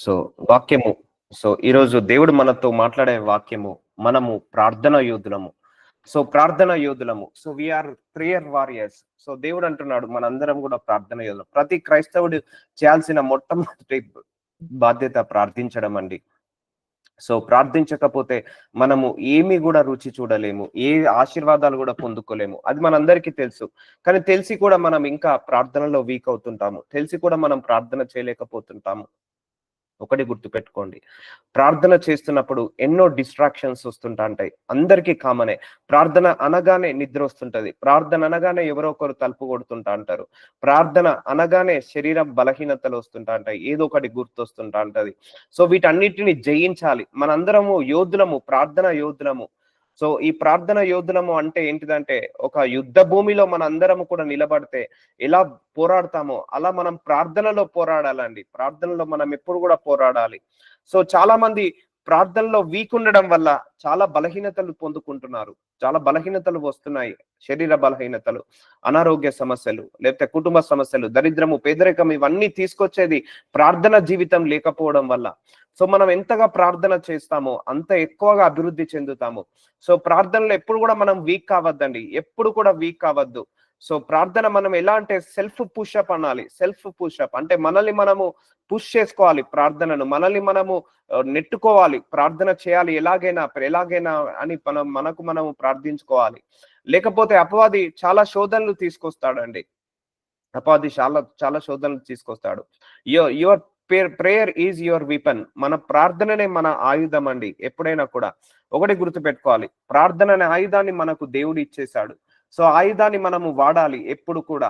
So వాక్యము. ఈరోజు దేవుడు మనతో మాట్లాడే వాక్యము, మనము ప్రార్థన యోధులము. ప్రార్థన యోధులము. We are prayer warriors. దేవుడు అంటున్నాడు మనందరం కూడా ప్రార్థన యోధులం. ప్రతి క్రైస్తవుడు చేయాల్సిన మొట్టమొదటి బాధ్యత ప్రార్థించడం అండి. ప్రార్థించకపోతే మనము ఏమి కూడా రుచి చూడలేము, ఏ ఆశీర్వాదాలు కూడా పొందుకోలేము. అది మనందరికీ తెలుసు. కానీ తెలిసి కూడా మనం ఇంకా ప్రార్థనలో వీక్ అవుతుంటాము. తెలిసి కూడా మనం ప్రార్థన చేయలేకపోతుంటాము. ఒకటి గుర్తుపెట్టుకోండి, ప్రార్థన చేస్తున్నప్పుడు ఎన్నో డిస్ట్రాక్షన్స్ వస్తుంటాయి. అందరికీ కామనే. ప్రార్థన అనగానే నిద్ర వస్తుంటది. ప్రార్థన అనగానే ఎవరో ఒకరు తలుపు కొడుతుంటా అంటారు. ప్రార్థన అనగానే శరీరం బలహీనతలు వస్తుంటాయి. ఏదో ఒకటి గుర్తొస్తుంటా ఉంటది. వీటన్నిటిని జయించాలి. మనందరము యోధులము, ప్రార్థన యోధులము. ఈ ప్రార్థన యోధులము అంటే ఏంటిదంటే, ఒక యుద్ధ భూమిలో మనందరము కూడా నిలబడితే ఎలా పోరాడతామో అలా మనం ప్రార్థనలో పోరాడాలండి. ప్రార్థనలో మనం ఎప్పుడు కూడా పోరాడాలి. చాలా మంది ప్రార్థనలో వీక్ ఉండడం వల్ల చాలా బలహీనతలు పొందుకుంటున్నారు. చాలా బలహీనతలు వస్తున్నాయి. శరీర బలహీనతలు, అనారోగ్య సమస్యలు, లేకపోతే కుటుంబ సమస్యలు, దరిద్రము, పేదరికం ఇవన్నీ తీసుకొచ్చేది ప్రార్థన జీవితం లేకపోవడం వల్ల. మనం ఎంతగా ప్రార్థన చేస్తామో అంత ఎక్కువగా అభివృద్ధి చెందుతాము. ప్రార్థనలో ఎప్పుడు కూడా మనం వీక్ కావద్దండి. ఎప్పుడు కూడా వీక్ కావద్దు. ప్రార్థన మనం ఎలా అంటే సెల్ఫ్ పుషప్ అనాలి. సెల్ఫ్ పుషప్ అంటే మనల్ని మనము పుష్ చేసుకోవాలి. ప్రార్థనను మనల్ని మనము నెట్టుకోవాలి. ప్రార్థన చేయాలి ఎలాగైనా అని మనకు మనము ప్రార్థించుకోవాలి. లేకపోతే అపవాది చాలా శోధనలు తీసుకొస్తాడండి. అపవాది చాలా శోధనలు తీసుకొస్తాడు. Your prayer is your weapon. మన ప్రార్థననే మన ఆయుధం అండి. ఎప్పుడైనా కూడా ఒకటి గుర్తుపెట్టుకోవాలి, ప్రార్థన అనే ఆయుధాన్ని మనకు దేవుడు ఇచ్చేశాడు. ఆయుధాన్ని మనము వాడాలి ఎప్పుడు కూడా.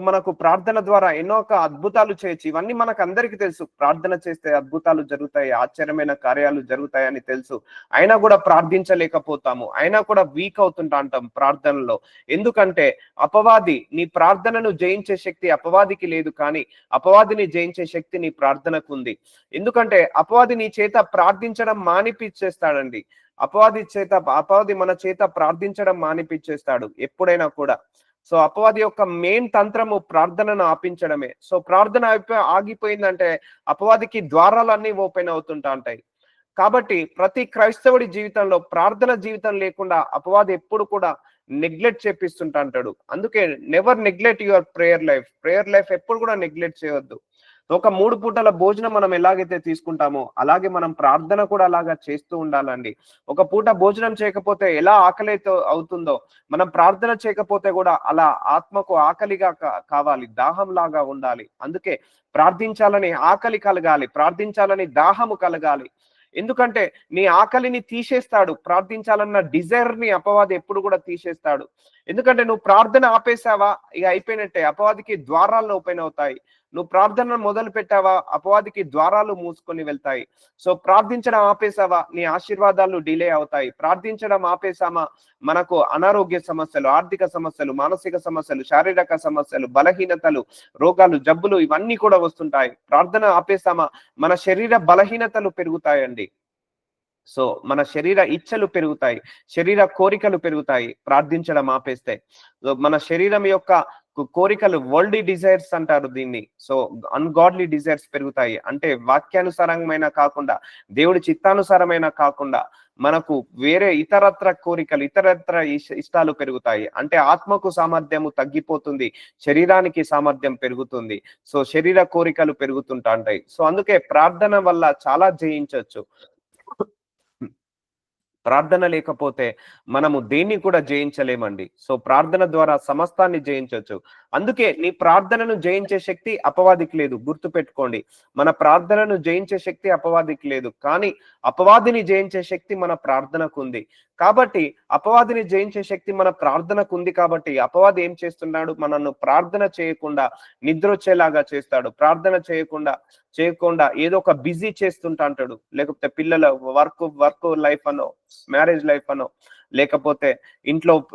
మనకు ప్రార్థన ద్వారా ఎన్నో అద్భుతాలు చేయొచ్చు. ఇవన్నీ మనకు అందరికీ తెలుసు. ప్రార్థన చేస్తే అద్భుతాలు జరుగుతాయి, ఆశ్చర్యమైన కార్యాలు జరుగుతాయని తెలుసు. అయినా కూడా ప్రార్థించలేకపోతాము. అయినా కూడా వీక్ అవుతుంటా అంటాం ప్రార్థనలో. ఎందుకంటే అపవాది నీ ప్రార్థనను జయించే శక్తి అపవాదికి లేదు, కానీ అపవాదిని జయించే శక్తి నీ ప్రార్థనకు ఉంది. ఎందుకంటే అపవాది నీ చేత ప్రార్థించడం మానిపించేస్తాడండి. అపవాది మన చేత ప్రార్థించడం మానిపించేస్తాడు ఎప్పుడైనా కూడా. అపవాది యొక్క మెయిన్ తంత్రము ప్రార్థనను ఆపించడమే. ప్రార్థన ఆగిపోయిందంటే అపవాదికి ద్వారాలన్నీ ఓపెన్ అవుతుంటా ఉంటాయి. కాబట్టి ప్రతి క్రైస్తవుడి జీవితంలో ప్రార్థన జీవితం లేకుండా అపవాది ఎప్పుడు కూడా నెగ్లెక్ట్ చేపిస్తుంటా అంటాడు. అందుకే never neglect your prayer life. Prayer life ఎప్పుడు కూడా నెగ్లెక్ట్ చేయవద్దు. ఒక 3 పూటల భోజనం మనం ఎలాగైతే తీసుకుంటామో అలాగే మనం ప్రార్థన కూడా అలాగా చేస్తూ ఉండాలండి. ఒక పూట భోజనం చేయకపోతే ఎలా ఆకలితో అవుతుందో, మనం ప్రార్థన చేయకపోతే కూడా అలా ఆత్మకు ఆకలిగా కావాలి, దాహం లాగా ఉండాలి. అందుకే ప్రార్థించాలని ఆకలి కలగాలి, ప్రార్థించాలని దాహము కలగాలి. ఎందుకంటే నీ ఆకలిని తీసేస్తాడు. ప్రార్థించాలన్న డిజైర్ ని అపవాది ఎప్పుడు కూడా తీసేస్తాడు. ఎందుకంటే నువ్వు ప్రార్థన ఆపేసావా, ఇక అయిపోయినట్టే. అపవాదికి ద్వారాలు ఓపెన్ అవుతాయి. నువ్వు ప్రార్థన మొదలు పెట్టావా, అపవాదికి ద్వారాలు మూసుకొని వెళ్తాయి. ప్రార్థించడం ఆపేసావా, నీ ఆశీర్వాదాలు డిలే అవుతాయి. ప్రార్థించడం ఆపేసామా, మనకు అనారోగ్య సమస్యలు, ఆర్థిక సమస్యలు, మానసిక సమస్యలు, శారీరక సమస్యలు, బలహీనతలు, రోగాలు, జబ్బులు ఇవన్నీ కూడా వస్తుంటాయి. ప్రార్థన ఆపేసామా, మన శరీర బలహీనతలు పెరుగుతాయండి. మన శరీర ఇచ్చలు పెరుగుతాయి, శరీర కోరికలు పెరుగుతాయి ప్రార్థించడం ఆపేస్తే. మన శరీరం యొక్క కోరికలు, వరల్డ్ డిజైర్స్ అంటారు దీన్ని. అన్గాడ్లీ డిజైర్స్ పెరుగుతాయి. అంటే వాక్యానుసారమైన కాకుండా, దేవుడి చిత్తానుసారమైన కాకుండా మనకు వేరే ఇతరత్ర కోరికలు, ఇతరత్ర ఇష్టాలు పెరుగుతాయి. అంటే ఆత్మకు సామర్థ్యము తగ్గిపోతుంది, శరీరానికి సామర్థ్యం పెరుగుతుంది. శరీర కోరికలు పెరుగుతుంటా ఉంటాయి. అందుకే ప్రార్థన వల్ల చాలా జయించవచ్చు. ప్రార్థన లేకపోతే మనము దేన్ని కూడా జయించలేమండి. ప్రార్థన ద్వారా సమస్తాన్ని జయించవచ్చు. అందుకే నీ ప్రార్థనను జయించే శక్తి అపవాదికి లేదు. గుర్తుపెట్టుకోండి, మన ప్రార్థనను జయించే శక్తి అపవాదికి లేదు, కానీ అపవాదిని జయించే శక్తి మన ప్రార్థనకు ఉంది. కాబట్టి అపవాదిని జయించే శక్తి మన ప్రార్థనకు ఉంది. కాబట్టి అపవాది ఏం చేస్తున్నాడు, మనల్ని ప్రార్థన చేయకుండా నిద్ర వచ్చేలాగా చేస్తాడు. ప్రార్థన చేయకుండా ఏదో ఒక బిజీ చేస్తుంటా అంటాడు. లేకపోతే పిల్లల వర్క్ లైఫ్ అనో, మ్యారేజ్ లైఫ్ అనో, లేకపోతే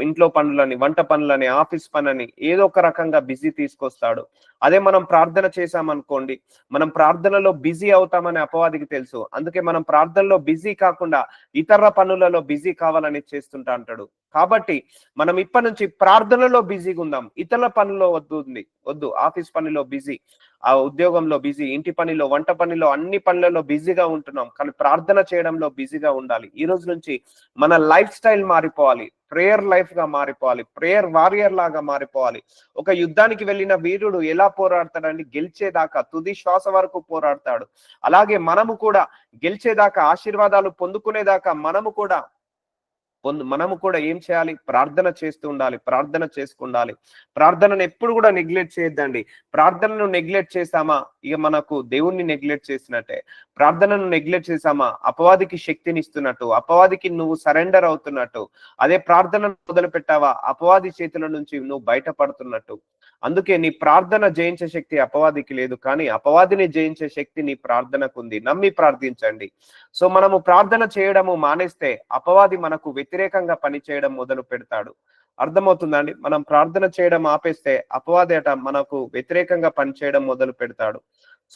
ఇంట్లో పనులని, వంట పనులని, ఆఫీస్ పనని ఏదో ఒక రకంగా బిజీ తీసుకొస్తాడు. అదే మనం ప్రార్థన చేశామనుకోండి, మనం ప్రార్థనలో బిజీ అవుతామని అపవాదికి తెలుసు. అందుకే మనం ప్రార్థనలో బిజీ కాకుండా ఇతర పనులలో బిజీ కావాలని చేస్తుంటా అంటాడు. కాబట్టి మనం ఇప్పటి నుంచి ప్రార్థనలో బిజీగా ఉందాం, ఇతర పనుల్లో వద్దు. ఆఫీస్ పనిలో బిజీ, ఆ ఉద్యోగంలో బిజీ, ఇంటి పనిలో, వంట పనిలో, అన్ని పనులలో బిజీగా ఉంటున్నాం. కానీ ప్రార్థన చేయడంలో బిజీగా ఉండాలి. ఈ రోజు నుంచి మన లైఫ్ స్టైల్ మారిపోవాలి. ప్రేయర్ లైఫ్ గా మారిపోవాలి. ప్రేయర్ వారియర్ లాగా మారిపోవాలి. ఒక యుద్ధానికి వెళ్ళిన వీరుడు ఎలా పోరాడతాడండి? గెలిచేదాకా తుది శ్వాస వరకు పోరాడతాడు. అలాగే మనము కూడా గెలిచేదాకా, ఆశీర్వాదాలు పొందుకునేదాకా మనము కూడా ఏం చేయాలి? ప్రార్థన చేస్తూ ఉండాలి. ప్రార్థన చేసుకుండాలి. ప్రార్థనను ఎప్పుడు కూడా నెగ్లెక్ట్ చేయొద్దండి. ప్రార్థనను నెగ్లెక్ట్ చేశామా, ఇక మనకు దేవుణ్ణి నెగ్లెక్ట్ చేసినట్టే. ప్రార్థనను నెగ్లెక్ట్ చేశామా, అపవాదికి శక్తిని ఇస్తున్నట్టు, అపవాదికి నువ్వు సరెండర్ అవుతున్నట్టు. అదే ప్రార్థనను మొదలు పెట్టావా, అపవాది చేతుల నుంచి నువ్వు బయటపడుతున్నట్టు. అందుకే నీ ప్రార్థన జయించే శక్తి అపవాదికి లేదు, కానీ అపవాదిని జయించే శక్తి నీ ప్రార్థనకు ఉంది. నమ్మి ప్రార్థించండి. సో మనము ప్రార్థన చేయడము మానేస్తే అపవాది మనకు వ్యతిరేకంగా పనిచేయడం మొదలు పెడతాడు. అర్థమవుతుందండి? మనం ప్రార్థన చేయడం ఆపేస్తే అపవాది అట మనకు వ్యతిరేకంగా పనిచేయడం మొదలు పెడతాడు.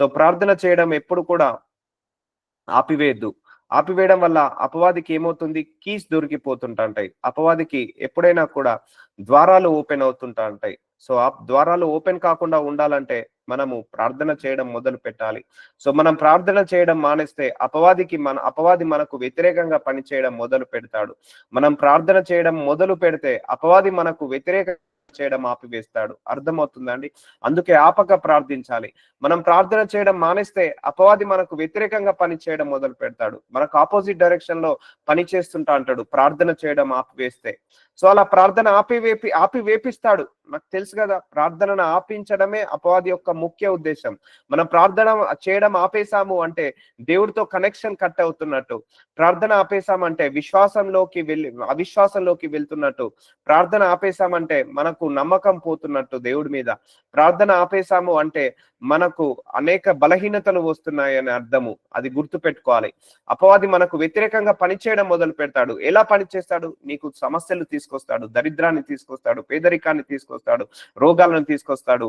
సో ప్రార్థన చేయడం ఎప్పుడు కూడా ఆపివేయద్దు. ఆపివేయడం వల్ల అపవాదికి ఏమవుతుంది? కీస్ దొరికిపోతుంటాయి. అపవాదికి ఎప్పుడైనా కూడా ద్వారాలు ఓపెన్ అవుతుంటా ఉంటాయి. సో ఆ ద్వారాలు ఓపెన్ కాకుండా ఉండాలంటే మనము ప్రార్థన చేయడం మొదలు పెట్టాలి. సో మనం ప్రార్థన చేయడం మానేస్తే అపవాది మనకు వ్యతిరేకంగా పనిచేయడం మొదలు పెడతాడు. మనం ప్రార్థన చేయడం మొదలు పెడితే అపవాది మనకు వ్యతిరేకంగా చేయడం ఆపివేస్తాడు. అర్థమవుతుందండి? అందుకే ఆపక ప్రార్థించాలి. మనం ప్రార్థన చేయడం మానేస్తే అపవాది మనకు వ్యతిరేకంగా పని చేయడం మొదలు పెడతాడు. మనకు ఆపోజిట్ డైరెక్షన్ లో పని చేస్తుంటా అంటాడు ప్రార్థన చేయడం ఆపివేస్తే. సో అలా ప్రార్థన ఆపివేపిస్తాడు. నాకు తెలుసు కదా, ప్రార్థనను ఆపించడమే అపవాది యొక్క ముఖ్య ఉద్దేశం. మనం ప్రార్థన చేయడం ఆపేశాము అంటే దేవుడితో కనెక్షన్ కట్ అవుతున్నట్టు. ప్రార్థన ఆపేశామంటే అవిశ్వాసంలోకి వెళ్తున్నట్టు. ప్రార్థన ఆపేశామంటే మనకు నమ్మకం పోతున్నట్టు దేవుడి మీద. ప్రార్థన ఆపేశాము అంటే మనకు అనేక బలహీనతలు వస్తున్నాయని అర్థము. అది గుర్తు పెట్టుకోవాలి. అపవాది మనకు వ్యతిరేకంగా పనిచేయడం మొదలు పెడతాడు. ఎలా పనిచేస్తాడు? నీకు సమస్యలు తీసుకొస్తాడు, దరిద్రాన్ని తీసుకొస్తాడు, పేదరికాన్ని తీసుకొస్తాడు, రోగాలను తీసుకొస్తాడు,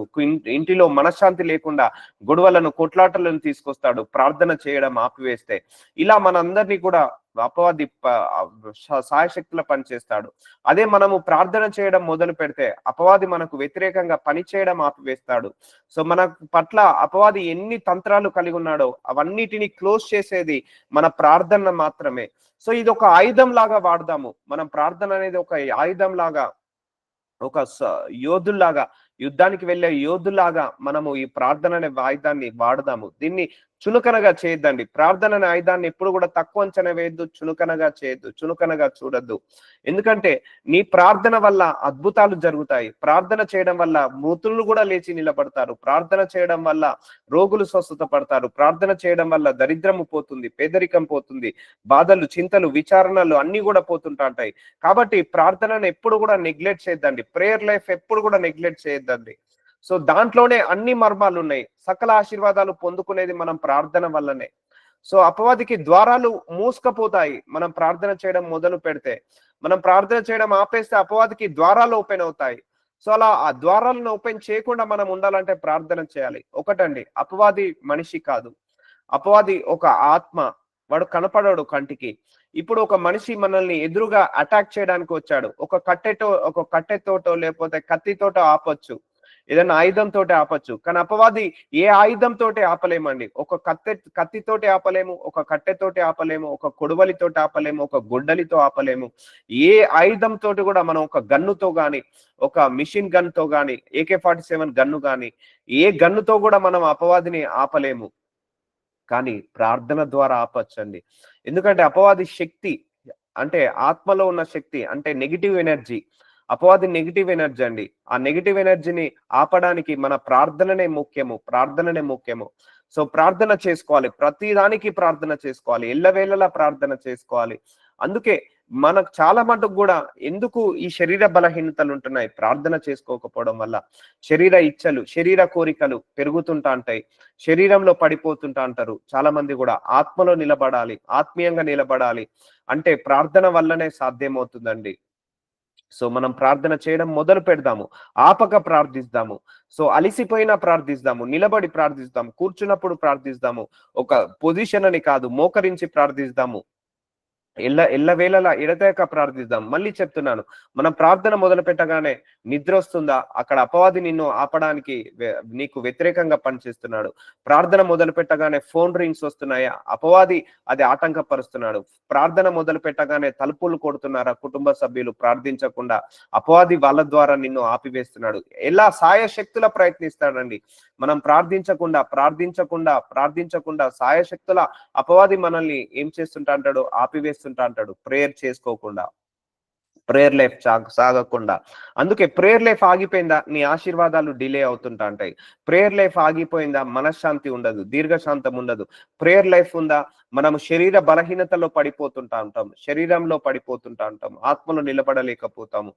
ఇంటిలో మనశ్శాంతి లేకుండా గొడవలను, కొట్లాటలను తీసుకొస్తాడు ప్రార్థన చేయడం ఆపివేస్తే. ఇలా మనందరినీ కూడా అపవాది సాయశక్తుల పనిచేస్తాడు. అదే మనము ప్రార్థన చేయడం మొదలు పెడితే అపవాది మనకు వ్యతిరేకంగా పనిచేయడం ఆపివేస్తాడు. సో మన పట్ల అపవాది ఎన్ని తంత్రాలు కలిగి ఉన్నాడో అవన్నిటిని క్లోజ్ చేసేది మన ప్రార్థన మాత్రమే. సో ఇది ఒక ఆయుధం లాగా వాడదాము. మనం ప్రార్థన అనేది ఒక ఆయుధం లాగా, ఒక యోధుల్లాగా, యుద్ధానికి వెళ్ళే యోధులాగా మనము ఈ ప్రార్థన అనే ఆయుధాన్ని వాడదాము. దీన్ని చులకనగా చేయొద్దండి. ప్రార్థన అనే ఆయుధాన్ని ఎప్పుడు కూడా తక్కువ అంచనా వేయద్దు, చులకనగా చేయొద్దు, చులకనగా చూడొద్దు. ఎందుకంటే నీ ప్రార్థన వల్ల అద్భుతాలు జరుగుతాయి. ప్రార్థన చేయడం వల్ల మృతులు కూడా లేచి నిలబడతారు. ప్రార్థన చేయడం వల్ల రోగులు స్వస్థత పడతారు. ప్రార్థన చేయడం వల్ల దరిద్రము పోతుంది, పేదరికం పోతుంది, బాధలు, చింతలు, విచారణలు అన్ని కూడా పోతుంటాయి. కాబట్టి ప్రార్థనను ఎప్పుడు కూడా నెగ్లెక్ట్ చేయొద్దండి. ప్రేయర్ లైఫ్ ఎప్పుడు కూడా నెగ్లెక్ట్ చేయొద్దండి. సో దాంట్లోనే అన్ని మర్మాలు ఉన్నాయి. సకల ఆశీర్వాదాలు పొందుకునేది మనం ప్రార్థన వల్లనే. సో అపవాదికి ద్వారాలు మూసుకపోతాయి మనం ప్రార్థన చేయడం మొదలు పెడితే. మనం ప్రార్థన చేయడం ఆపేస్తే అపవాదికి ద్వారాలు ఓపెన్ అవుతాయి. సో అలా ఆ ద్వారాలను ఓపెన్ చేయకుండా మనం ఉండాలంటే ప్రార్థన చేయాలి. ఒకటండి, అపవాది మనిషి కాదు, అపవాది ఒక ఆత్మ. వాడు కనపడాడు కంటికి. ఇప్పుడు ఒక మనిషి మనల్ని ఎదురుగా అటాక్ చేయడానికి వచ్చాడు. ఒక కట్టెతోటో లేకపోతే కత్తితోటో ఆపొచ్చు, ఏదైనా ఆయుధంతో ఆపచ్చు. కానీ అపవాది ఏ ఆయుధంతో ఆపలేమండి. ఒక కత్తితోటి ఆపలేము, ఒక కట్టెతోటి ఆపలేము, ఒక కొడవలితోటి ఆపలేము, ఒక గొడ్డలితో ఆపలేము. ఏ ఆయుధంతో కూడా మనం ఒక గన్నుతో గాని, ఒక మిషన్ గన్ తో గాని, AK-47 గన్ను గాని, ఏ గన్నుతో కూడా మనం అపవాదిని ఆపలేము. కానీ ప్రార్థన ద్వారా ఆపచ్చండి. ఎందుకంటే అపవాది శక్తి అంటే ఆత్మలో ఉన్న శక్తి అంటే నెగిటివ్ ఎనర్జీ. అపవాది నెగిటివ్ ఎనర్జీ అండి. ఆ నెగిటివ్ ఎనర్జీని ఆపడానికి మన ప్రార్థననే ముఖ్యము. సో ప్రార్థన చేసుకోవాలి. ప్రతి దానికి ప్రార్థన చేసుకోవాలి. ఎల్లవేళలా ప్రార్థన చేసుకోవాలి. అందుకే మనకు చాలా మటుకు కూడా ఎందుకు ఈ శరీర బలహీనతలు ఉంటున్నాయి? ప్రార్థన చేసుకోకపోవడం వల్ల. శరీర ఇచ్చలు, శరీర కోరికలు పెరుగుతుంటా ఉంటాయి. శరీరంలో పడిపోతుంటా అంటారు చాలా మంది కూడా. ఆత్మలో నిలబడాలి, ఆత్మీయంగా నిలబడాలి అంటే ప్రార్థన వల్లనే సాధ్యమవుతుందండి. సో మనం ప్రార్థన చేయడం మొదలు పెడదాము. ఆపక ప్రార్థిస్తాము. సో అలిసిపోయినా ప్రార్థిస్తాము, నిలబడి ప్రార్థిస్తాము, కూర్చున్నప్పుడు ప్రార్థిస్తాము. ఒక పొజిషన్ అని కాదు, మోకరించి ప్రార్థిస్తాము. ఎల్లవేళలా ఎడతెగక ప్రార్థిద్దాం. మళ్ళీ చెప్తున్నాను. మనం ప్రార్థన మొదలుపెట్టగానే నిద్రొస్తుందా? అక్కడ అపవాది నిన్ను ఆపడానికి నీకు వ్యతిరేకంగా పనిచేస్తున్నాడు. ప్రార్థన మొదలుపెట్టగానే ఫోన్ రింగ్స్ వస్తున్నాయా? అపవాది అది ఆటంకపరుస్తున్నాడు. ప్రార్థన మొదలుపెట్టగానే తలుపులు కొడుతున్నారా కుటుంబ సభ్యులు ప్రార్థించకుండా? అపవాది వాళ్ళ ద్వారా నిన్ను ఆపివేస్తున్నాడు. ఎలా సాయశక్తులా ప్రయత్నిస్తాడండి. మనం ప్రార్థించకుండా సాయశక్తుల అపవాది మనల్ని ఏం చేస్తుంటా అంటాడు? ఆపివేస్తుంటా అంటాడు. ప్రేయర్ చేసుకోకుండా, ప్రేయర్ లైఫ్ సాగకుండా. అందుకే ప్రేయర్ లైఫ్ ఆగిపోయిందా నీ ఆశీర్వాదాలు డిలే అవుతుంటా ఉంటాయి. ప్రేయర్ లైఫ్ ఆగిపోయిందా మనశ్శాంతి ఉండదు, దీర్ఘశాంతం ఉండదు. ప్రేయర్ లైఫ్ ఉందా మనము శరీర బలహీనతలో పడిపోతుంటా ఉంటాం, శరీరంలో పడిపోతుంటా ఉంటాం, ఆత్మలో నిలబడలేకపోతాము.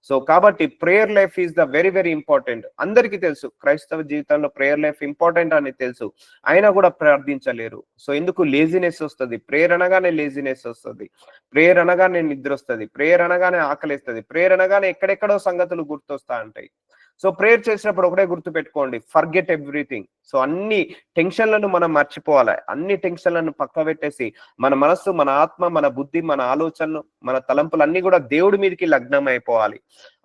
సో కాబట్టి prayer life is the very very important. అందరికీ తెలుసు క్రైస్తవ జీవితంలో ప్రేయర్ లైఫ్ ఇంపార్టెంట్ అని తెలుసు, అయినా కూడా ప్రార్థించలేరు. సో ఎందుకు? లేజినెస్ వస్తుంది. ప్రేయర్ అనగానే లేజినెస్ వస్తుంది, ప్రేయర్ అనగానే నిద్ర వస్తుంది, ప్రేయర్ అనగానే ఆకలిస్తుంది, ప్రేయర్ అనగానే ఎక్కడెక్కడో సంగతులు గుర్తొస్తా ఉంటాయి. సో ప్రేయర్ చేసినప్పుడు ఒకటే గుర్తు పెట్టుకోండి, ఫర్గెట్ ఎవ్రీథింగ్. సో అన్ని టెన్షన్లను మనం మర్చిపోవాలి. అన్ని టెన్షన్లను పక్క పెట్టేసి మన మనస్సు, మన ఆత్మ, మన బుద్ధి, మన ఆలోచనలు, మన తలంపులు అన్ని కూడా దేవుడి మీదకి లగ్నం అయిపోవాలి.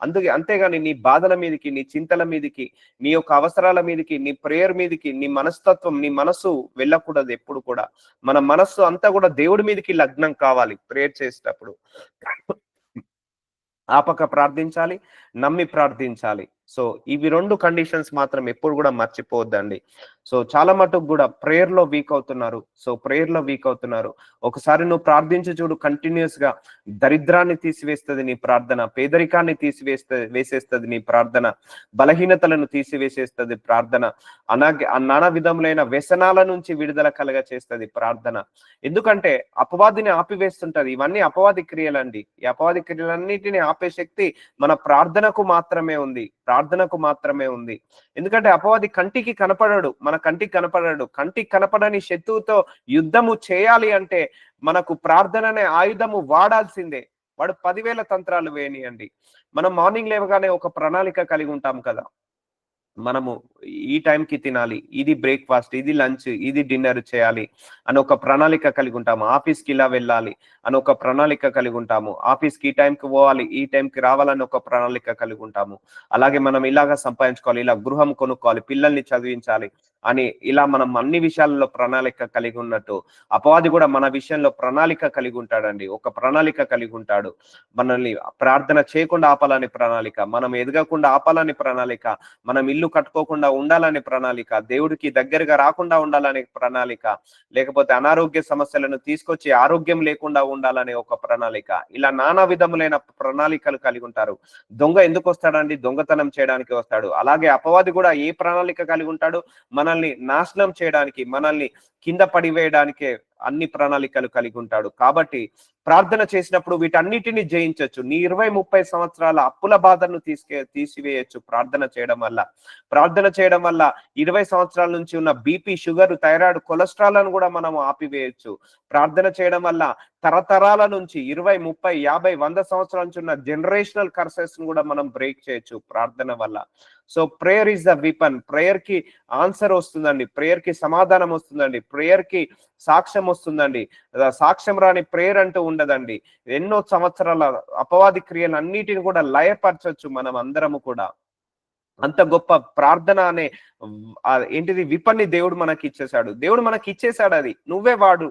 అందుకే అంతేగాని నీ బాధల మీదకి, నీ చింతల మీదకి, నీ యొక్క అవసరాల మీదకి, నీ ప్రేయర్ మీదకి, నీ మనస్తత్వం, నీ మనసు వెళ్ళకూడదు ఎప్పుడు కూడా. మన మనస్సు అంతా కూడా దేవుడి మీదకి లగ్నం కావాలి ప్రేయర్ చేసేటప్పుడు. ఆపక ప్రార్థించాలి, నమ్మి ప్రార్థించాలి. సో ఇవి 2 కండిషన్స్ మాత్రం ఎప్పుడు కూడా మర్చిపోవద్దండి. సో చాలా మటుకు కూడా ప్రేయర్‌లో వీక్ అవుతున్నారు. ఒకసారి నువ్వు ప్రార్థించి చూడు, కంటిన్యూయస్ గా దరిద్రాన్ని తీసివేస్తది నీ ప్రార్థన, పేదరికాన్ని వేసేస్తది నీ ప్రార్థన, బలహీనతలను తీసివేసేస్తది ప్రార్థన, అలాగే నానా విధములైన వ్యసనాల నుంచి విడుదల కలగ చేస్తది ప్రార్థన. ఎందుకంటే అపవాదిని ఆపివేస్తుంటది. ఇవన్నీ అపవాది క్రియలండి. ఈ అపవాది క్రియలన్నిటిని ఆపే శక్తి మన ప్రార్థనకు మాత్రమే ఉంది. ఎందుకంటే అపవాది కంటికి కనపడడు, మన కంటికి కనపడడు. కంటికి కనపడని శత్రువుతో యుద్ధము చేయాలి అంటే మనకు ప్రార్థన అనే ఆయుధము వాడాల్సిందే. వాడు 10,000 తంత్రాలు వేయనియండి. మనం మార్నింగ్ లేవగానే ఒక ప్రణాళిక కలిగి ఉంటాం కదా. మనము ఈ టైంకి తినాలి, ఇది బ్రేక్ఫాస్ట్, ఇది లంచ్, ఇది డిన్నర్ చేయాలి అని ఒక ప్రణాళిక కలిగి ఉంటాము. ఆఫీస్కి ఇలా వెళ్ళాలి అని ఒక ప్రణాళిక కలిగి ఉంటాము. ఆఫీస్కి ఈ టైంకి పోవాలి, ఈ టైంకి రావాలని ఒక ప్రణాళిక కలిగి ఉంటాము. అలాగే మనం ఇలాగా సంపాదించుకోవాలి, ఇలా గృహం కొనుక్కోవాలి, పిల్లల్ని చదివించాలి అని ఇలా మనం అన్ని విషయాలలో ప్రణాళిక కలిగి ఉన్నట్టు అపవాది కూడా మన విషయంలో ప్రణాళిక కలిగి ఉంటాడండి. ఒక ప్రణాళిక కలిగి ఉంటాడు. మనల్ని ప్రార్థన చేయకుండా ఆపాలని ప్రణాళిక, మనం ఎదగకుండా ఆపాలని ప్రణాళిక, మనం ఇల్లు కట్టుకోకుండా ఉండాలని ప్రణాళిక, దేవుడికి దగ్గరగా రాకుండా ఉండాలనే ప్రణాళిక, లేకపోతే అనారోగ్య సమస్యలను తీసుకొచ్చి ఆరోగ్యం లేకుండా ఉండాలనే ఒక ప్రణాళిక. ఇలా నానా విధములైన ప్రణాళికలు కలిగి ఉంటారు. దొంగ ఎందుకు వస్తాడండి? దొంగతనం చేయడానికి వస్తాడు. అలాగే అపవాది కూడా ఏ ప్రణాళిక కలిగి ఉంటాడు? మనల్ని నాశనం చేయడానికి, మనల్ని కింద పడివేయడానికే అన్ని ప్రణాళికలు కలిగి ఉంటాడు. కాబట్టి ప్రార్థన చేసినప్పుడు వీటన్నిటిని జయించవచ్చు. నీ 20-30 సంవత్సరాల అప్పుల బాధను తీసివేయచ్చు ప్రార్థన చేయడం వల్ల. 20 సంవత్సరాల నుంచి ఉన్న బీపీ, షుగర్, థైరాయిడ్, కొలెస్ట్రాల్ కూడా మనం ఆపివేయచ్చు ప్రార్థన చేయడం వల్ల. తరతరాల నుంచి 20, 30, 50, 100 సంవత్సరాల నుంచి ఉన్న జనరేషనల్ కర్సెస్ కూడా మనం బ్రేక్ చేయొచ్చు ప్రార్థన వల్ల. So prayer is the weapon. Prayer కి ఆన్సర్ వస్తుందండి, ప్రేయర్ కి సమాధానం వస్తుందండి, ప్రేయర్ కి సాక్ష్యం వస్తుందండి. సాక్ష్యం రాని ప్రేయర్ అంటూ ఉండదండి. ఎన్నో సంవత్సరాల అపవాది క్రియలు అన్నిటిని కూడా లయపరచొచ్చు మనం అందరము కూడా. అంత గొప్ప ప్రార్థన అనే ఏంటిది విపన్ని దేవుడు మనకి ఇచ్చేసాడు. దేవుడు మనకి ఇచ్చేసాడు, అది నువ్వే వాడు,